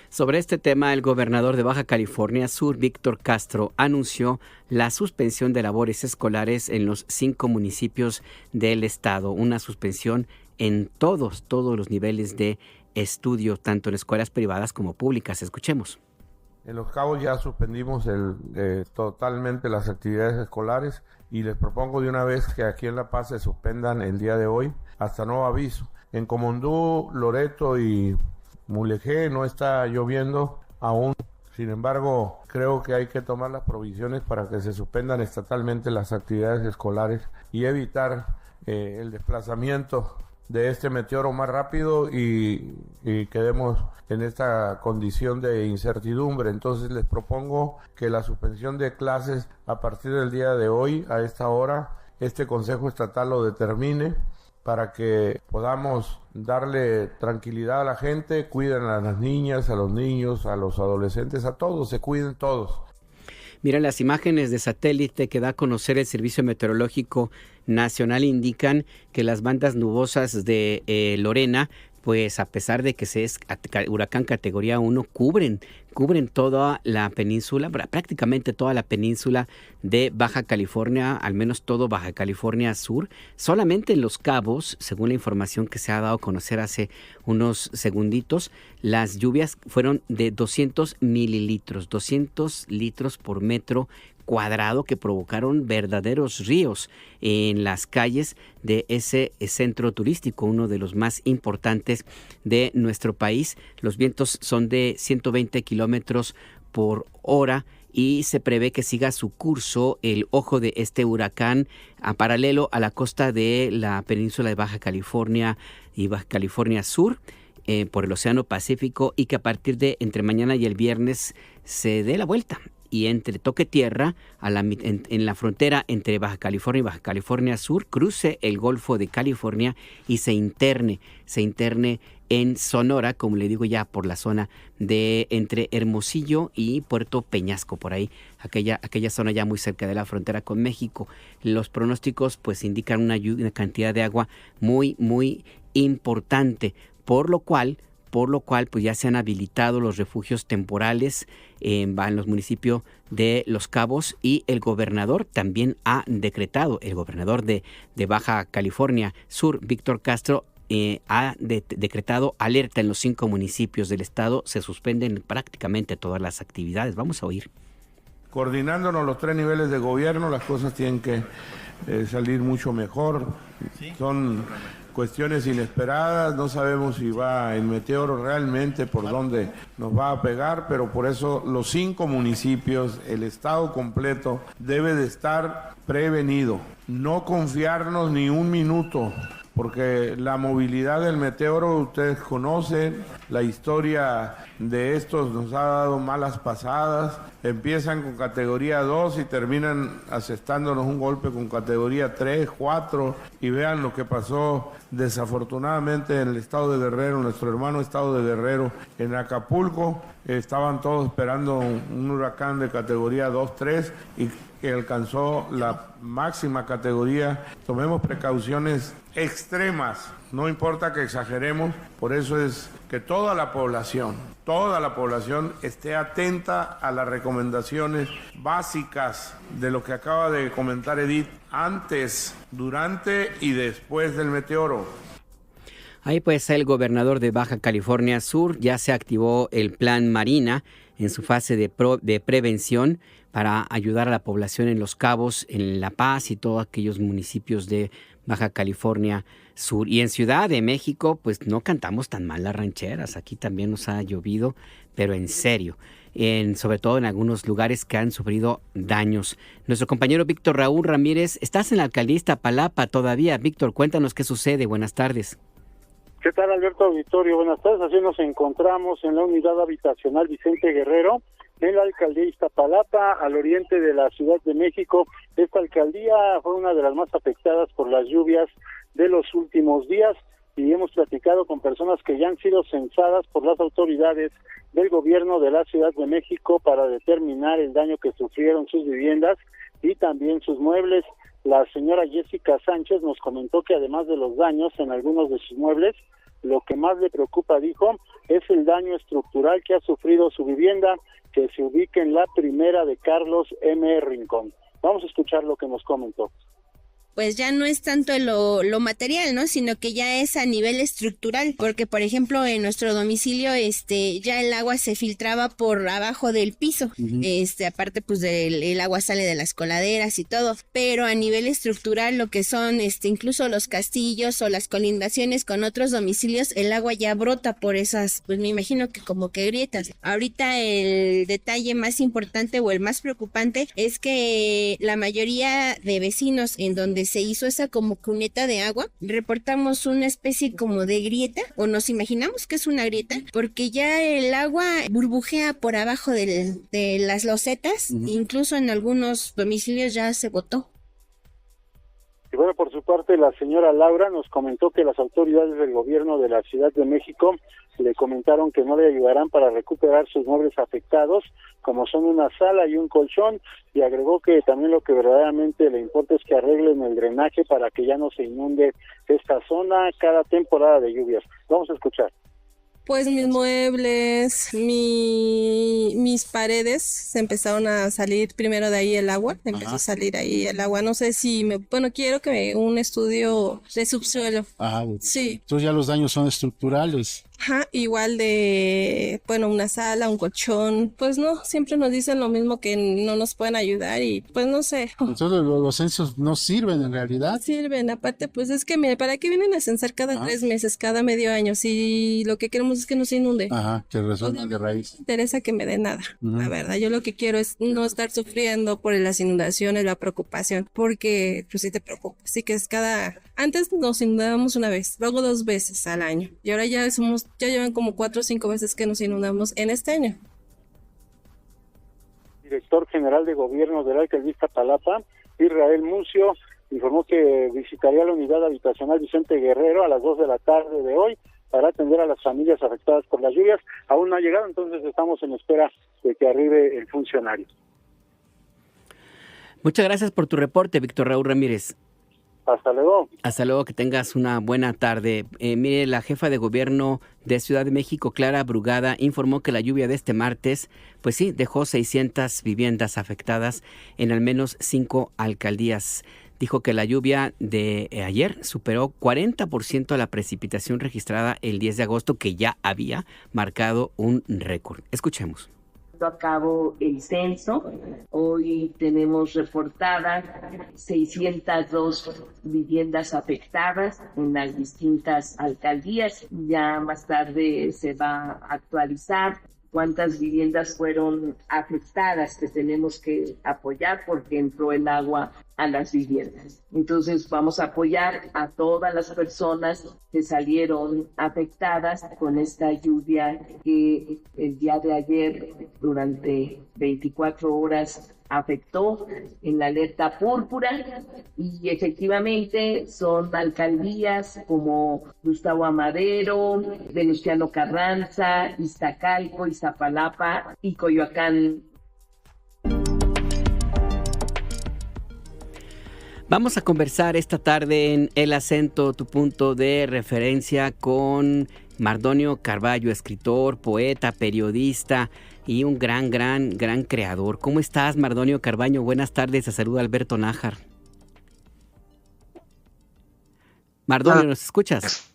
Sobre este tema, el gobernador de Baja California Sur, Víctor Castro, anunció la suspensión de labores escolares en los 5 municipios del estado. Una suspensión en todos los niveles de estudio, tanto en escuelas privadas como públicas. Escuchemos. En Los Cabos ya suspendimos totalmente las actividades escolares y les propongo de una vez que aquí en La Paz se suspendan el día de hoy hasta nuevo aviso. En Comondú, Loreto y Mulegé no está lloviendo aún. Sin embargo, creo que hay que tomar las provisiones para que se suspendan estatalmente las actividades escolares y evitar el desplazamiento de este meteoro más rápido y quedemos en esta condición de incertidumbre. Entonces les propongo que la suspensión de clases a partir del día de hoy, a esta hora, este Consejo Estatal lo determine, para que podamos darle tranquilidad a la gente, cuiden a las niñas, a los niños, a los adolescentes, a todos, se cuiden todos. Mira, las imágenes de satélite que da a conocer el Servicio Meteorológico Nacional indican que las bandas nubosas de Lorena, pues a pesar de que se es huracán categoría 1, cubren toda la península, prácticamente toda la península de Baja California, al menos todo Baja California Sur. Solamente en Los Cabos, según la información que se ha dado a conocer hace unos segunditos, las lluvias fueron de 200 mililitros, 200 litros por metro cuadrado, que provocaron verdaderos ríos en las calles de ese centro turístico, uno de los más importantes de nuestro país. Los vientos son de 120 kilómetros por hora y se prevé que siga su curso el ojo de este huracán a paralelo a la costa de la península de Baja California y Baja California Sur, por el Océano Pacífico, y que a partir de entre mañana y el viernes se dé la vuelta y entre toque tierra en la frontera entre Baja California y Baja California Sur, cruce el Golfo de California y se interne en Sonora, como le digo, ya por la zona de entre Hermosillo y Puerto Peñasco, por ahí, aquella zona ya muy cerca de la frontera con México. Los pronósticos pues indican una cantidad de agua muy, muy importante, por lo cual pues ya se han habilitado los refugios temporales en los municipios de Los Cabos, y el gobernador también ha decretado, el gobernador de Baja California Sur, Víctor Castro, ha decretado alerta en los 5 municipios del estado. Se suspenden prácticamente todas las actividades. Vamos a oír. Coordinándonos los 3 niveles de gobierno, las cosas tienen que salir mucho mejor. ¿Sí? Son cuestiones inesperadas, no sabemos si va el meteoro realmente por dónde nos va a pegar, pero por eso los 5 municipios, el estado completo debe de estar prevenido, no confiarnos ni un minuto porque la movilidad del meteoro, ustedes conocen, la historia de estos nos ha dado malas pasadas, empiezan con categoría 2 y terminan asestándonos un golpe con categoría 3, 4, y vean lo que pasó desafortunadamente en el estado de Guerrero, nuestro hermano estado de Guerrero, en Acapulco, estaban todos esperando un huracán de categoría 2, 3 y que alcanzó la máxima categoría. Tomemos precauciones extremas, no importa que exageremos, por eso es que toda la población esté atenta a las recomendaciones básicas de lo que acaba de comentar Edith, antes, durante y después del meteoro. Ahí pues el gobernador de Baja California Sur ya se activó el Plan Marina en su fase de prevención para ayudar a la población en Los Cabos, en La Paz y todos aquellos municipios de Baja California Sur. Y en Ciudad de México, pues no cantamos tan mal las rancheras. Aquí también nos ha llovido, pero en serio. Sobre todo en algunos lugares que han sufrido daños. Nuestro compañero Víctor Raúl Ramírez, estás en la alcaldía Iztapalapa todavía. Víctor, cuéntanos qué sucede. Buenas tardes. ¿Qué tal, Alberto Auditorio? Buenas tardes. Así nos encontramos en la unidad habitacional Vicente Guerrero, en la alcaldía Iztapalapa, al oriente de la Ciudad de México. Esta alcaldía fue una de las más afectadas por las lluvias de los últimos días y hemos platicado con personas que ya han sido censadas por las autoridades del gobierno de la Ciudad de México para determinar el daño que sufrieron sus viviendas y también sus muebles. La señora Jessica Sánchez nos comentó que además de los daños en algunos de sus muebles, lo que más le preocupa, dijo, es el daño estructural que ha sufrido su vivienda, que se ubica en la primera de Carlos M. Rincón. Vamos a escuchar lo que nos comentó. Pues ya no es tanto lo material, ¿no? Sino que ya es a nivel estructural, porque por ejemplo en nuestro domicilio ya el agua se filtraba por abajo del piso. Aparte pues el agua sale de las coladeras y todo, pero a nivel estructural lo que son incluso los castillos o las colindaciones con otros domicilios, el agua ya brota por esas, pues me imagino que como que grietas. Ahorita el detalle más importante o el más preocupante es que la mayoría de vecinos en donde se hizo esa como cuneta de agua, reportamos una especie como de grieta, o nos imaginamos que es una grieta, porque ya el agua burbujea por abajo de las losetas, incluso en algunos domicilios ya se botó. Y bueno, por su parte, la señora Laura nos comentó que las autoridades del gobierno de la Ciudad de México le comentaron que no le ayudarán para recuperar sus muebles afectados, como son una sala y un colchón, y agregó que también lo que verdaderamente le importa es que arreglen el drenaje para que ya no se inunde esta zona cada temporada de lluvias. Vamos a escuchar. Pues mis muebles, mis paredes se empezaron a salir primero de ahí el agua, empezó a salir ahí el agua, no sé si quiero que un estudio de subsuelo. Sí. Entonces ya los daños son estructurales. Ajá, igual de, una sala, un colchón, pues no, siempre nos dicen lo mismo, que no nos pueden ayudar y pues no sé. Entonces los censos no sirven en realidad. Sirven, aparte pues es que mira, ¿para qué vienen a censar cada 3 meses, cada medio año? Si lo que queremos es que no se inunde. Ajá, que resuelvan de raíz. No me interesa que me dé nada, la verdad, yo lo que quiero es no estar sufriendo por las inundaciones, la preocupación, porque pues sí te preocupa, así que es antes nos inundábamos una vez, luego 2 veces al año, y ahora ya llevan como 4 o 5 veces que nos inundamos en este año. Director General de Gobierno de la alcaldía Iztapalapa, Israel Mucio, informó que visitaría la unidad habitacional Vicente Guerrero a las 2 de la tarde de hoy para atender a las familias afectadas por las lluvias. Aún no ha llegado, entonces estamos en espera de que arribe el funcionario. Muchas gracias por tu reporte, Víctor Raúl Ramírez. Hasta luego. Hasta luego, que tengas una buena tarde. Mire, la jefa de gobierno de Ciudad de México, Clara Brugada, informó que la lluvia de este martes, pues sí, dejó 600 viviendas afectadas en al menos 5 alcaldías. Dijo que la lluvia de ayer superó 40% la precipitación registrada el 10 de agosto, que ya había marcado un récord. Escuchemos. A cabo el censo. Hoy tenemos reportadas 602 viviendas afectadas en las distintas alcaldías. Ya más tarde se va a actualizar cuántas viviendas fueron afectadas que tenemos que apoyar porque entró el agua a las viviendas. Entonces vamos a apoyar a todas las personas que salieron afectadas con esta lluvia que el día de ayer durante 24 horas afectó en la alerta púrpura, y efectivamente son alcaldías como Gustavo Amadero, Venustiano Carranza, Iztacalco, Iztapalapa y Coyoacán. Vamos a conversar esta tarde en El Acento, tu punto de referencia, con Mardonio Carballo, escritor, poeta, periodista y un gran creador. ¿Cómo estás, Mardonio Carballo? Buenas tardes, te saluda Alberto Nájar. Mardonio, ¿nos escuchas?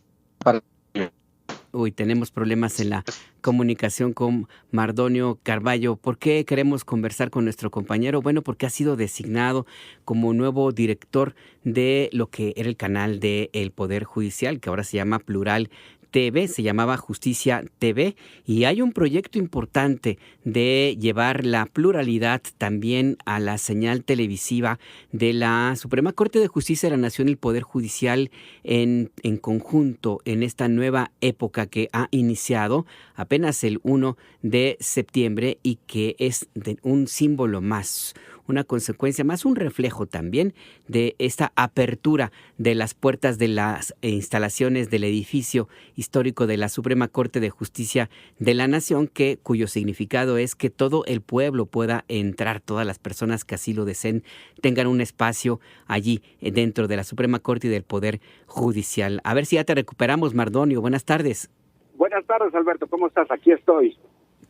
Uy, tenemos problemas en la comunicación con Mardonio Carballo. ¿Por qué queremos conversar con nuestro compañero? Bueno, porque ha sido designado como nuevo director de lo que era el canal del Poder Judicial, que ahora se llama Plural TV, se llamaba Justicia TV, y hay un proyecto importante de llevar la pluralidad también a la señal televisiva de la Suprema Corte de Justicia de la Nación y el Poder Judicial en conjunto en esta nueva época que ha iniciado apenas el 1 de septiembre y que es un símbolo más, una consecuencia más, un reflejo también de esta apertura de las puertas de las instalaciones del edificio histórico de la Suprema Corte de Justicia de la Nación, cuyo significado es que todo el pueblo pueda entrar, todas las personas que así lo deseen tengan un espacio allí dentro de la Suprema Corte y del Poder Judicial. A ver si ya te recuperamos, Mardonio. Buenas tardes. Buenas tardes, Alberto. ¿Cómo estás? Aquí estoy.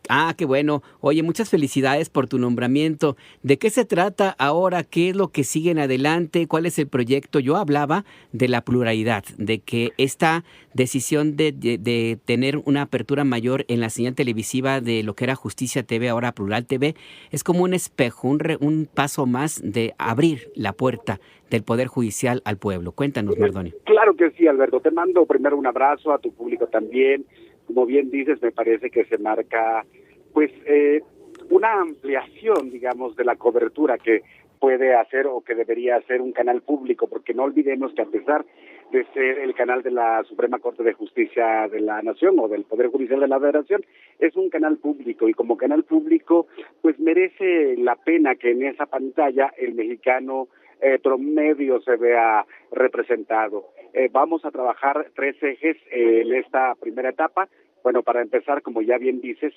Ah, qué bueno. Oye, muchas felicidades por tu nombramiento. ¿De qué se trata ahora? ¿Qué es lo que sigue en adelante? ¿Cuál es el proyecto? Yo hablaba de la pluralidad, de que esta decisión de tener una apertura mayor en la señal televisiva de lo que era Justicia TV, ahora Plural TV, es como un espejo, un paso más de abrir la puerta del Poder Judicial al pueblo. Cuéntanos, Mardonio. Claro que sí, Alberto. Te mando primero un abrazo, a tu público también. Como bien dices, me parece que se marca pues una ampliación, digamos, de la cobertura que puede hacer o que debería hacer un canal público, porque no olvidemos que a pesar de ser el canal de la Suprema Corte de Justicia de la Nación o del Poder Judicial de la Federación, es un canal público, y como canal público pues merece la pena que en esa pantalla el mexicano promedio se vea representado. Vamos a trabajar 3 ejes en esta primera etapa. Bueno, para empezar, como ya bien dices,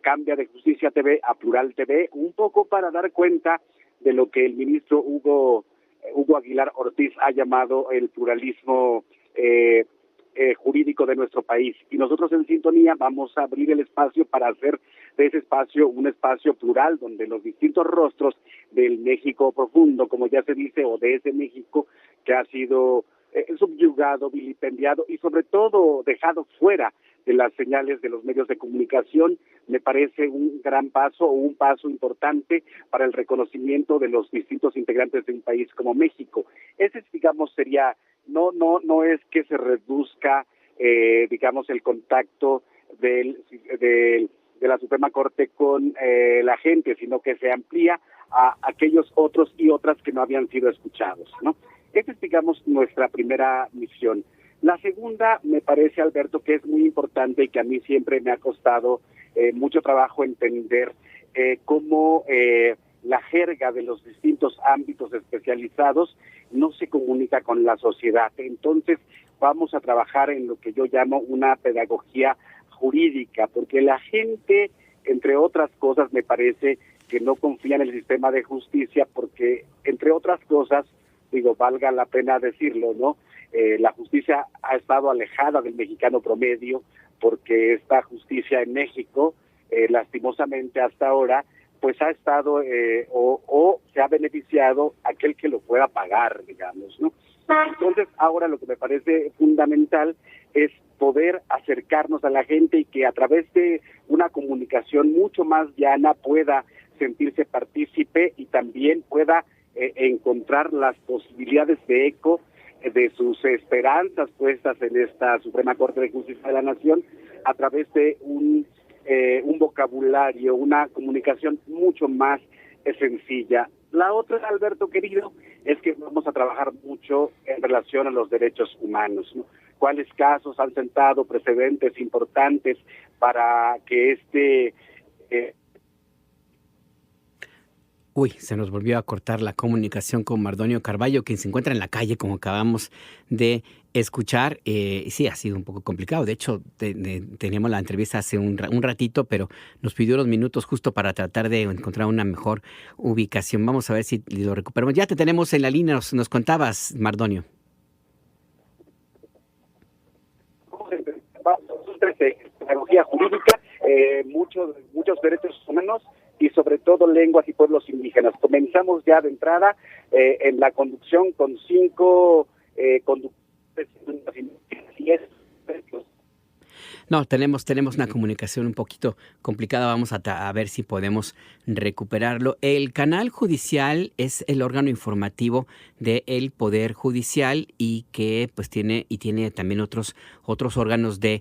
cambia de Justicia TV a Plural TV, un poco para dar cuenta de lo que el ministro Hugo Aguilar Ortiz ha llamado el pluralismo jurídico de nuestro país. Y nosotros en Sintonía vamos a abrir el espacio para hacer de ese espacio un espacio plural, donde los distintos rostros del México profundo, como ya se dice, o de ese México que ha sido subyugado, vilipendiado y sobre todo dejado fuera de las señales de los medios de comunicación, me parece un gran paso o un paso importante para el reconocimiento de los distintos integrantes de un país como México. Ese, digamos, sería, no es que se reduzca, digamos, el contacto de la Suprema Corte con la gente, sino que se amplía a aquellos otros y otras que no habían sido escuchados, ¿no? Esa es, digamos, nuestra primera misión. La segunda, me parece, Alberto, que es muy importante y que a mí siempre me ha costado mucho trabajo entender cómo la jerga de los distintos ámbitos especializados no se comunica con la sociedad. Entonces, vamos a trabajar en lo que yo llamo una pedagogía jurídica, porque la gente, entre otras cosas, me parece que no confía en el sistema de justicia porque, entre otras cosas, digo, valga la pena decirlo, ¿no? La justicia ha estado alejada del mexicano promedio porque esta justicia en México, lastimosamente hasta ahora, pues ha estado o se ha beneficiado aquel que lo pueda pagar, digamos, ¿no? Entonces, ahora lo que me parece fundamental es poder acercarnos a la gente y que a través de una comunicación mucho más llana pueda sentirse partícipe y también pueda encontrar las posibilidades de eco de sus esperanzas puestas en esta Suprema Corte de Justicia de la Nación a través de un un vocabulario, una comunicación mucho más sencilla. La otra, Alberto querido, es que vamos a trabajar mucho en relación a los derechos humanos, ¿no? ¿Cuáles casos han sentado precedentes importantes para que Se nos volvió a cortar la comunicación con Mardonio Carballo, quien se encuentra en la calle, como acabamos de escuchar. Sí, ha sido un poco complicado. De hecho, teníamos la entrevista hace un ratito, pero nos pidió unos minutos justo para tratar de encontrar una mejor ubicación. Vamos a ver si lo recuperamos. Ya te tenemos en la línea, nos contabas, Mardonio. Pedagogía jurídica, muchos derechos humanos y sobre todo lenguas y pueblos indígenas. Comenzamos ya de entrada en la conducción con 5 conductores indígenas. No, tenemos una comunicación un poquito complicada. Vamos a ver si podemos recuperarlo. El canal judicial es el órgano informativo del Poder Judicial y que pues tiene también otros órganos de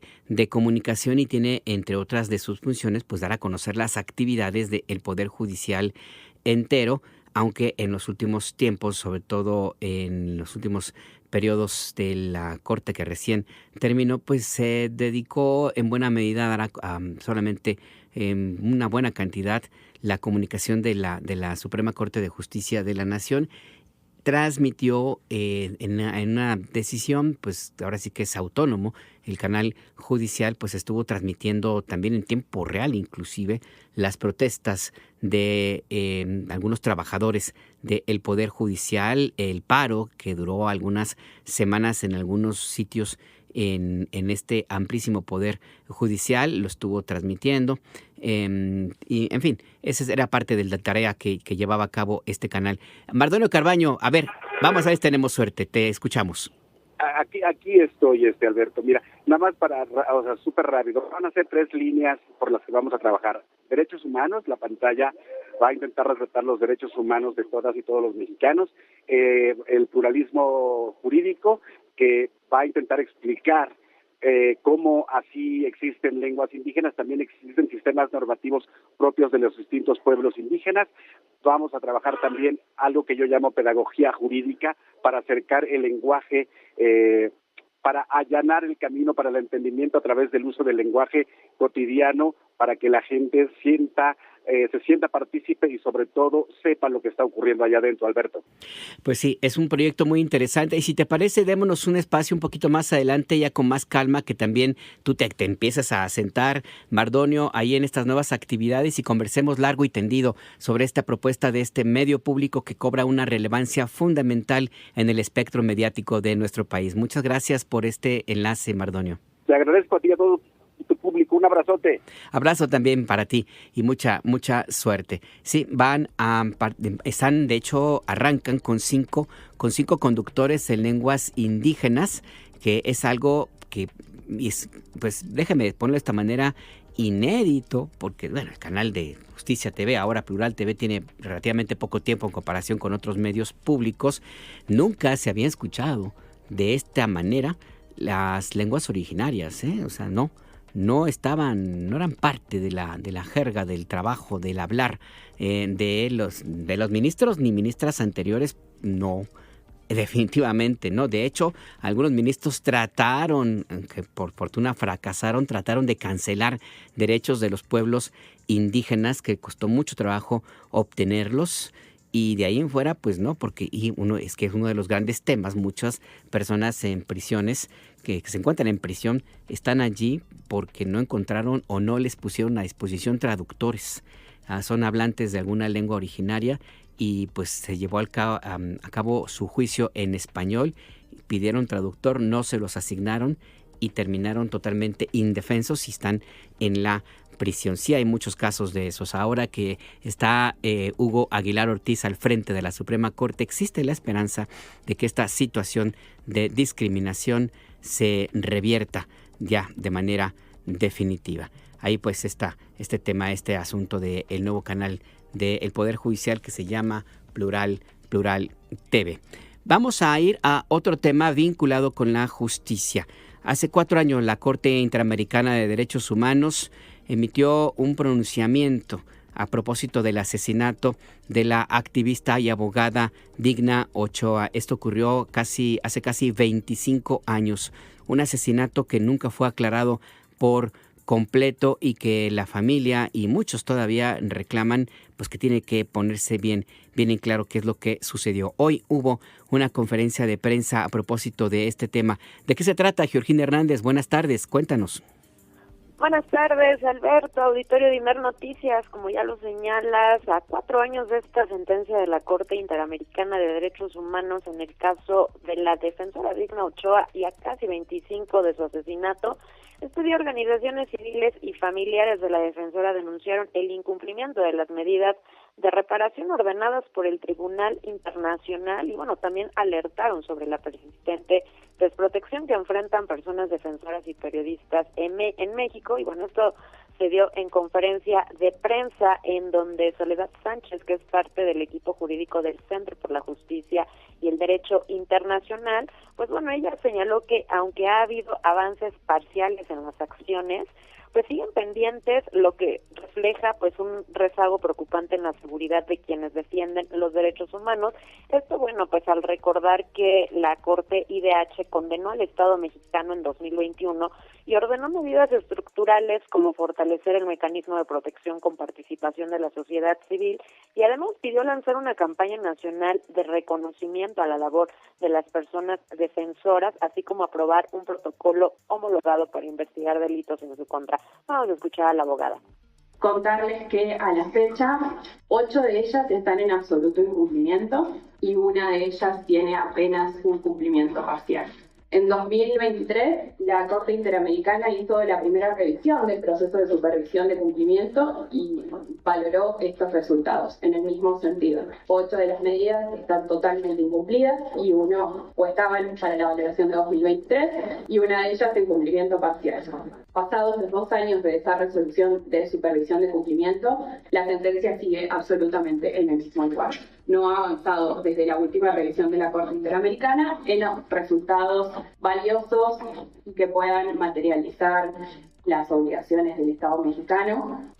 comunicación y tiene, entre otras de sus funciones, pues dar a conocer las actividades del Poder Judicial entero, aunque en los últimos tiempos, sobre todo en los últimos periodos de la Corte que recién terminó, pues se dedicó en buena medida a dar solamente una buena cantidad la comunicación de la Suprema Corte de Justicia de la Nación. Transmitió en una decisión, pues ahora sí que es autónomo, el canal judicial pues estuvo transmitiendo también en tiempo real inclusive las protestas de algunos trabajadores del Poder Judicial, el paro que duró algunas semanas en algunos sitios en este amplísimo Poder Judicial, lo estuvo transmitiendo. Y en fin, esa era parte de la tarea que llevaba a cabo este canal. Mardonio Carballo, a ver, vamos a ver si tenemos suerte, te escuchamos. Aquí estoy, Alberto. Mira, nada más súper rápido. Van a ser 3 líneas por las que vamos a trabajar. Derechos humanos, la pantalla va a intentar respetar los derechos humanos de todas y todos los mexicanos. El pluralismo jurídico, que va a intentar explicar cómo así existen lenguas indígenas, también existen sistemas normativos propios de los distintos pueblos indígenas. Vamos a trabajar también algo que yo llamo pedagogía jurídica para acercar el lenguaje, para allanar el camino para el entendimiento a través del uso del lenguaje cotidiano, para que la gente se sienta partícipe y sobre todo sepa lo que está ocurriendo allá adentro, Alberto. Pues sí, es un proyecto muy interesante y si te parece, démonos un espacio un poquito más adelante, ya con más calma, que también tú te empiezas a sentar, Mardonio, ahí en estas nuevas actividades y conversemos largo y tendido sobre esta propuesta de este medio público que cobra una relevancia fundamental en el espectro mediático de nuestro país. Muchas gracias por este enlace, Mardonio. Te agradezco a ti y a todo tu público. Un abrazote. Abrazo también para ti y mucha suerte. Sí, de hecho, arrancan con cinco conductores en lenguas indígenas, que es algo que, pues déjeme ponerlo de esta manera, inédito, porque bueno, el canal de Justicia TV, ahora Plural TV, tiene relativamente poco tiempo en comparación con otros medios públicos. Nunca se había escuchado de esta manera las lenguas originarias, o sea, no eran parte de la jerga del trabajo, del hablar de los ministros ni ministras anteriores, no, definitivamente no. De hecho, algunos ministros trataron, que por fortuna fracasaron, trataron de cancelar derechos de los pueblos indígenas, que costó mucho trabajo obtenerlos. Y de ahí en fuera, pues no, porque es uno de los grandes temas. Muchas personas en prisiones que se encuentran en prisión están allí porque no encontraron o no les pusieron a disposición traductores. Son hablantes de alguna lengua originaria y pues se llevó a cabo su juicio en español. Pidieron traductor, no se los asignaron y terminaron totalmente indefensos y están en la prisión. Sí hay muchos casos de esos. Ahora que está Hugo Aguilar Ortiz al frente de la Suprema Corte, existe la esperanza de que esta situación de discriminación se revierta ya de manera definitiva. Ahí pues está este tema, este asunto del nuevo canal del Poder Judicial que se llama Plural TV. Vamos a ir a otro tema vinculado con la justicia. Hace 4 años la Corte Interamericana de Derechos Humanos emitió un pronunciamiento a propósito del asesinato de la activista y abogada Digna Ochoa. Esto ocurrió hace casi 25 años. Un asesinato que nunca fue aclarado por completo y que la familia y muchos todavía reclaman pues que tiene que ponerse bien en claro qué es lo que sucedió. Hoy hubo una conferencia de prensa a propósito de este tema. ¿De qué se trata, Georgina Hernández? Buenas tardes, cuéntanos. Buenas tardes, Alberto, auditorio de Imer Noticias. Como ya lo señalas, a 4 años de esta sentencia de la Corte Interamericana de Derechos Humanos en el caso de la defensora Digna Ochoa y a casi 25 de su asesinato, este día organizaciones civiles y familiares de la defensora denunciaron el incumplimiento de las medidas de reparación ordenadas por el Tribunal Internacional y también alertaron sobre la persistente desprotección que enfrentan personas defensoras y periodistas en México. Y esto se dio en conferencia de prensa en donde Soledad Sánchez, que es parte del equipo jurídico del Centro por la Justicia y el Derecho Internacional, ella señaló que aunque ha habido avances parciales en las acciones, pues siguen pendientes, lo que refleja un rezago preocupante en la seguridad de quienes defienden los derechos humanos. Esto al recordar que la Corte IDH condenó al Estado mexicano en 2021 y ordenó medidas estructurales como fortalecer el mecanismo de protección con participación de la sociedad civil y además pidió lanzar una campaña nacional de reconocimiento a la labor de las personas defensoras, así como aprobar un protocolo homologado para investigar delitos en su contra. Vamos a escuchar a la abogada. Contarles que a la fecha 8 de ellas están en absoluto incumplimiento y una de ellas tiene apenas un cumplimiento parcial. En 2023, la Corte Interamericana hizo la primera revisión del proceso de supervisión de cumplimiento y valoró estos resultados en el mismo sentido. 8 de las medidas están totalmente incumplidas y estaban para la valoración de 2023 y una de ellas en cumplimiento parcial. Pasados los 2 años de esa resolución de supervisión de cumplimiento, la sentencia sigue absolutamente en el mismo lugar. No ha avanzado desde la última revisión de la Corte Interamericana en los resultados valiosos y que puedan materializar las obligaciones del Estado mexicano.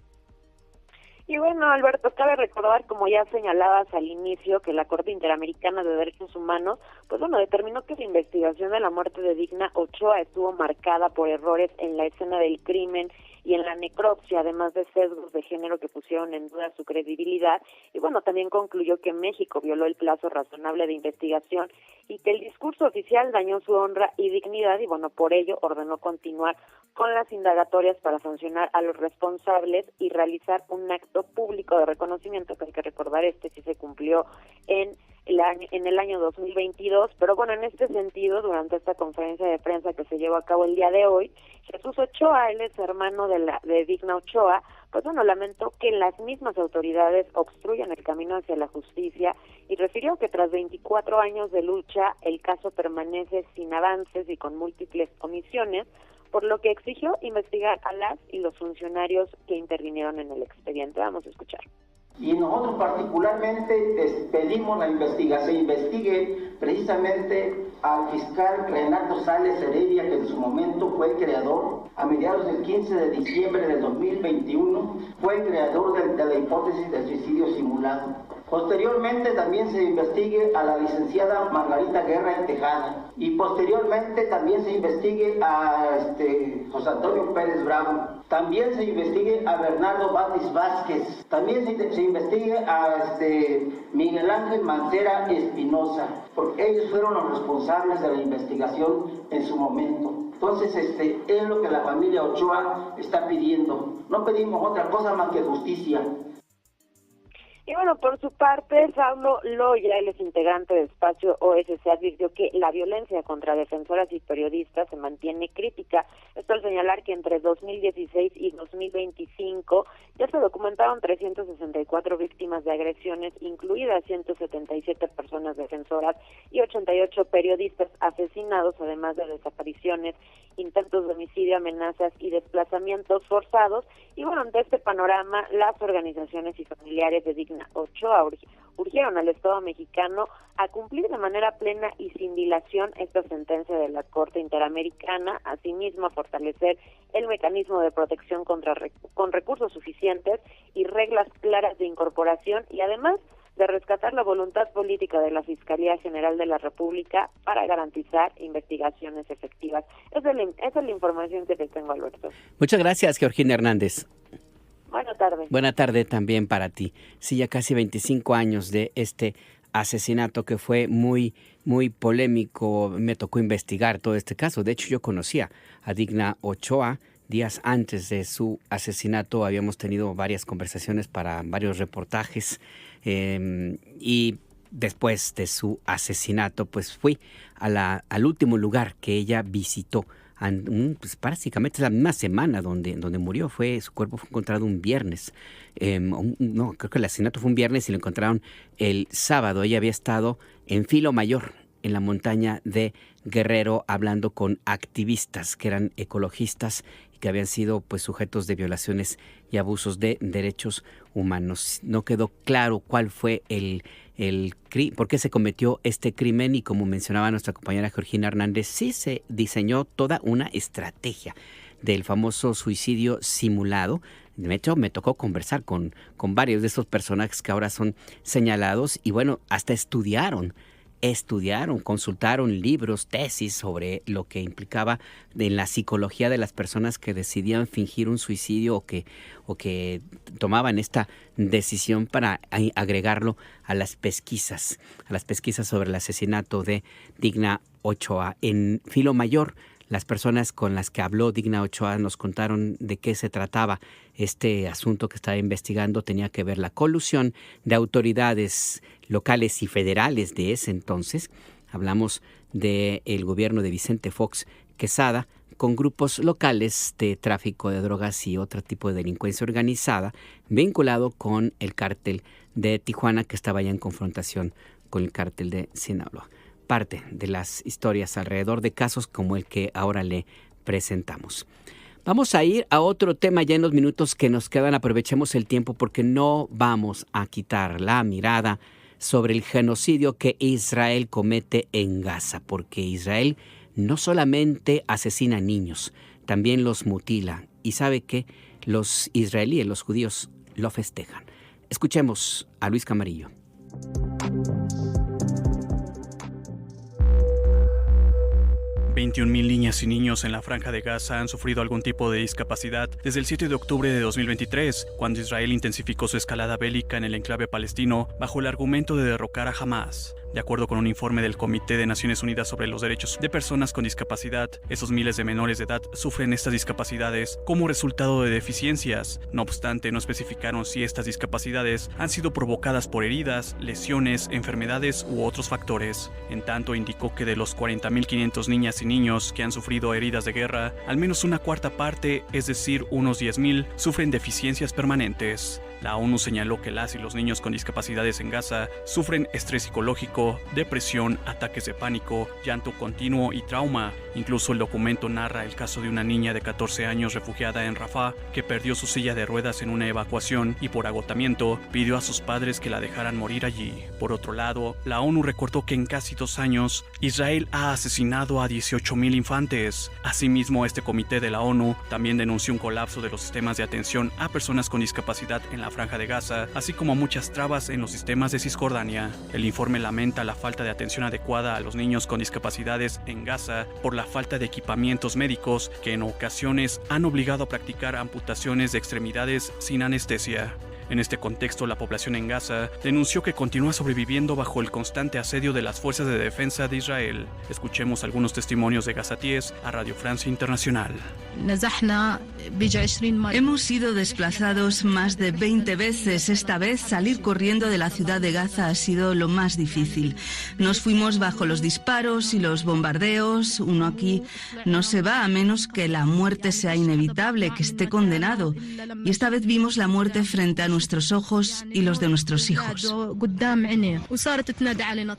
Y Alberto, cabe recordar, como ya señalabas al inicio, que la Corte Interamericana de Derechos Humanos, determinó que la investigación de la muerte de Digna Ochoa estuvo marcada por errores en la escena del crimen y en la necropsia, además de sesgos de género que pusieron en duda su credibilidad. Y también concluyó que México violó el plazo razonable de investigación y que el discurso oficial dañó su honra y dignidad y por ello ordenó continuar con las indagatorias para sancionar a los responsables y realizar un acto público de reconocimiento, que hay que recordar sí se cumplió en el año 2022, pero en este sentido, durante esta conferencia de prensa que se llevó a cabo el día de hoy, Jesús Ochoa, él es hermano de Digna Ochoa, lamentó que las mismas autoridades obstruyan el camino hacia la justicia y refirió que tras 24 años de lucha, el caso permanece sin avances y con múltiples omisiones, por lo que exigió investigar a las y los funcionarios que intervinieron en el expediente. Vamos a escuchar. Y nosotros particularmente pedimos la investigación, investigue precisamente al fiscal Renato Sales Heredia, que en su momento fue el creador, a mediados del 15 de diciembre del 2021, fue el creador de la hipótesis del suicidio simulado. Posteriormente también se investigue a la licenciada Margarita Guerra Tejada y posteriormente también se investigue a José Antonio Pérez Bravo. También se investigue a Bernardo Batis Vázquez. También se investigue a Miguel Ángel Mancera Espinosa, porque ellos fueron los responsables de la investigación en su momento. Entonces, es lo que la familia Ochoa está pidiendo. No pedimos otra cosa más que justicia. Y por su parte, Saulo Loya, él es integrante de Espacio OSC, advirtió que la violencia contra defensoras y periodistas se mantiene crítica. Esto al señalar que entre 2016 y 2025 ya se documentaron 364 víctimas de agresiones, incluidas 177 personas defensoras y 88 periodistas asesinados, además de desapariciones intentos de homicidio, amenazas y desplazamientos forzados. Y bueno, ante este panorama, las organizaciones y familiares de Digna Ochoa urgieron al Estado mexicano a cumplir de manera plena y sin dilación esta sentencia de la Corte Interamericana, asimismo a fortalecer el mecanismo de protección con recursos suficientes y reglas claras de incorporación, y además de rescatar la voluntad política de la Fiscalía General de la República para garantizar investigaciones efectivas. Esa es la información que te tengo, Alberto. Muchas gracias, Georgina Hernández. Buenas tardes. Buena tarde también para ti. Sí, ya casi 25 años de este asesinato que fue muy, muy polémico. Me tocó investigar todo este caso. De hecho, yo conocía a Digna Ochoa. Días antes de su asesinato habíamos tenido varias conversaciones para varios reportajes, y después de su asesinato pues fui al último lugar que ella visitó. Pues básicamente es la misma semana donde murió. Su cuerpo fue encontrado un viernes. No, creo que el asesinato fue un viernes y lo encontraron el sábado. Ella había estado en Filo Mayor, en la montaña de Guerrero, hablando con activistas que eran ecologistas y que habían sido pues sujetos de violaciones y abusos de derechos humanos. No quedó claro cuál fue por qué se cometió este crimen, y como mencionaba nuestra compañera Georgina Hernández, sí se diseñó toda una estrategia del famoso suicidio simulado. De hecho, me tocó conversar con varios de esos personajes que ahora son señalados, y bueno, hasta estudiaron, consultaron libros, tesis sobre lo que implicaba en la psicología de las personas que decidían fingir un suicidio o que tomaban esta decisión para agregarlo a las pesquisas sobre el asesinato de Digna Ochoa. En Filo Mayor, las personas con las que habló Digna Ochoa nos contaron de qué se trataba este asunto que estaba investigando. Tenía que ver la colusión de autoridades locales y federales de ese entonces. Hablamos del gobierno de Vicente Fox Quesada con grupos locales de tráfico de drogas y otro tipo de delincuencia organizada vinculado con el cártel de Tijuana, que estaba ya en confrontación con el cártel de Sinaloa. Parte de las historias alrededor de casos como el que ahora le presentamos. Vamos a ir a otro tema ya en los minutos que nos quedan. Aprovechemos el tiempo porque no vamos a quitar la mirada sobre el genocidio que Israel comete en Gaza, porque Israel no solamente asesina niños, también los mutila. Y sabe que los israelíes, los judíos, lo festejan. Escuchemos a Luis Camarillo. $21,000 niñas y niños en la Franja de Gaza han sufrido algún tipo de discapacidad desde el 7 de octubre de 2023, cuando Israel intensificó su escalada bélica en el enclave palestino bajo el argumento de derrocar a Hamás. De acuerdo con un informe del Comité de Naciones Unidas sobre los Derechos de Personas con Discapacidad, esos miles de menores de edad sufren estas discapacidades como resultado de deficiencias. No obstante, no especificaron si estas discapacidades han sido provocadas por heridas, lesiones, enfermedades u otros factores. En tanto, indicó que de los 40,500 niñas y niños que han sufrido heridas de guerra, al menos una cuarta parte, es decir, unos 10,000, sufren deficiencias permanentes. La ONU señaló que las y los niños con discapacidades en Gaza sufren estrés psicológico, depresión, ataques de pánico, llanto continuo y trauma. Incluso el documento narra el caso de una niña de 14 años refugiada en Rafah que perdió su silla de ruedas en una evacuación y por agotamiento pidió a sus padres que la dejaran morir allí. Por otro lado, la ONU recordó que en casi 2 años Israel ha asesinado a 18,000 infantes. Asimismo, este comité de la ONU también denunció un colapso de los sistemas de atención a personas con discapacidad en la Franja de Gaza, así como muchas trabas en los sistemas de Cisjordania. El informe lamenta la falta de atención adecuada a los niños con discapacidades en Gaza por la falta de equipamientos médicos que en ocasiones han obligado a practicar amputaciones de extremidades sin anestesia. En este contexto, la población en Gaza denunció que continúa sobreviviendo bajo el constante asedio de las fuerzas de defensa de Israel. Escuchemos algunos testimonios de gazatíes a Radio Francia Internacional. Hemos sido desplazados más de 20 veces. Esta vez salir corriendo de la ciudad de Gaza ha sido lo más difícil. Nos fuimos bajo los disparos y los bombardeos. Uno aquí no se va a menos que la muerte sea inevitable, que esté condenado. Y esta vez vimos la muerte frente a nuestros ojos y los de nuestros hijos.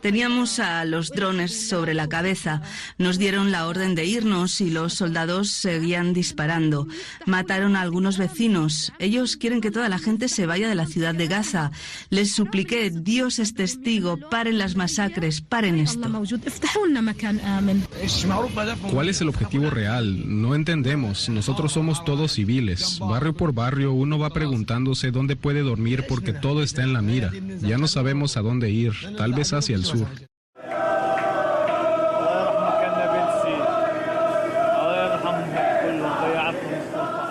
Teníamos a los drones sobre la cabeza. Nos dieron la orden de irnos y los soldados seguían disparando. Mataron a algunos vecinos. Ellos quieren que toda la gente se vaya de la ciudad de Gaza. Les supliqué, Dios es testigo, paren las masacres, paren esto. ¿Cuál es el objetivo real? No entendemos. Nosotros somos todos civiles. Barrio por barrio uno va preguntándose dónde puede dormir porque todo está en la mira. Ya no sabemos a dónde ir, tal vez hacia el sur.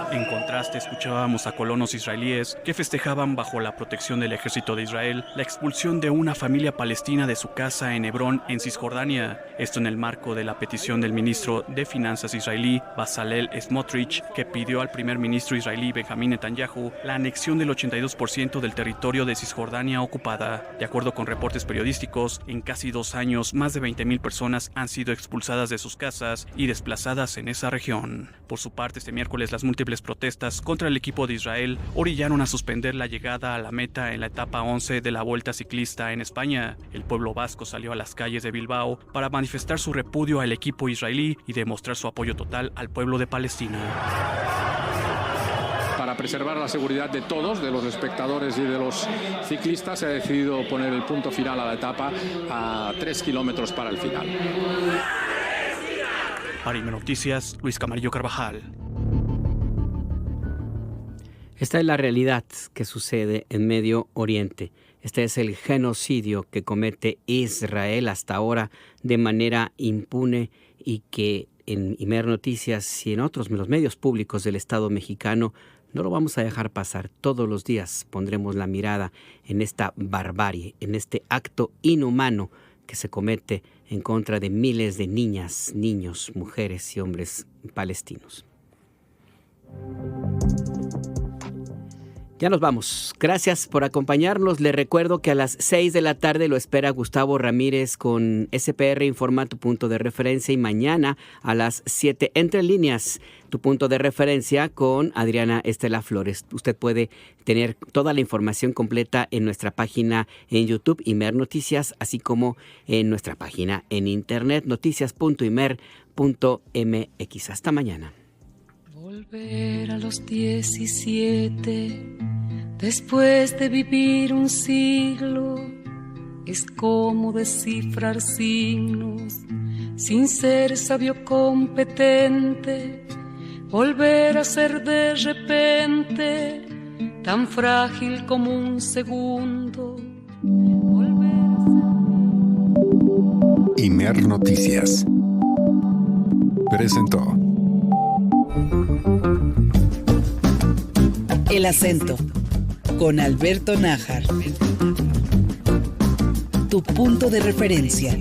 En contraste, escuchábamos a colonos israelíes que festejaban bajo la protección del ejército de Israel la expulsión de una familia palestina de su casa en Hebrón, en Cisjordania. Esto en el marco de la petición del ministro de Finanzas israelí, Bezalel Smotrich, que pidió al primer ministro israelí, Benjamín Netanyahu, la anexión del 82% del territorio de Cisjordania ocupada. De acuerdo con reportes periodísticos, en casi 2 años, más de 20,000 personas han sido expulsadas de sus casas y desplazadas en esa región. Por su parte, este miércoles, las múltiples protestas contra el equipo de Israel orillaron a suspender la llegada a la meta en la etapa 11 de la Vuelta Ciclista en España. El pueblo vasco salió a las calles de Bilbao para manifestar su repudio al equipo israelí y demostrar su apoyo total al pueblo de Palestina. Para preservar la seguridad de todos, de los espectadores y de los ciclistas, se ha decidido poner el punto final a la etapa a 3 kilómetros para el final. Para IMER Noticias, Luis Camarillo Carvajal. Esta es la realidad que sucede en Medio Oriente. Este es el genocidio que comete Israel hasta ahora de manera impune y que en IMER Noticias y en otros los medios públicos del Estado mexicano no lo vamos a dejar pasar. Todos los días pondremos la mirada en esta barbarie, en este acto inhumano que se comete en contra de miles de niñas, niños, mujeres y hombres palestinos. Ya nos vamos. Gracias por acompañarnos. Les recuerdo que a las 6 de la tarde lo espera Gustavo Ramírez con SPR Informa, tu punto de referencia. Y mañana a las 7, Entre Líneas, tu punto de referencia con Adriana Estela Flores. Usted puede tener toda la información completa en nuestra página en YouTube, IMER Noticias, así como en nuestra página en internet, noticias.imer.mx. Hasta mañana. Volver a los 17, después de vivir un siglo, es como descifrar signos, sin ser sabio competente, volver a ser de repente, tan frágil como un segundo. IMER Noticias presentó El Acento, con Alberto Nájar. Tu punto de referencia.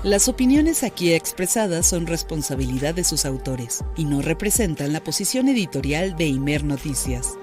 Las opiniones aquí expresadas son responsabilidad de sus autores y no representan la posición editorial de IMER Noticias.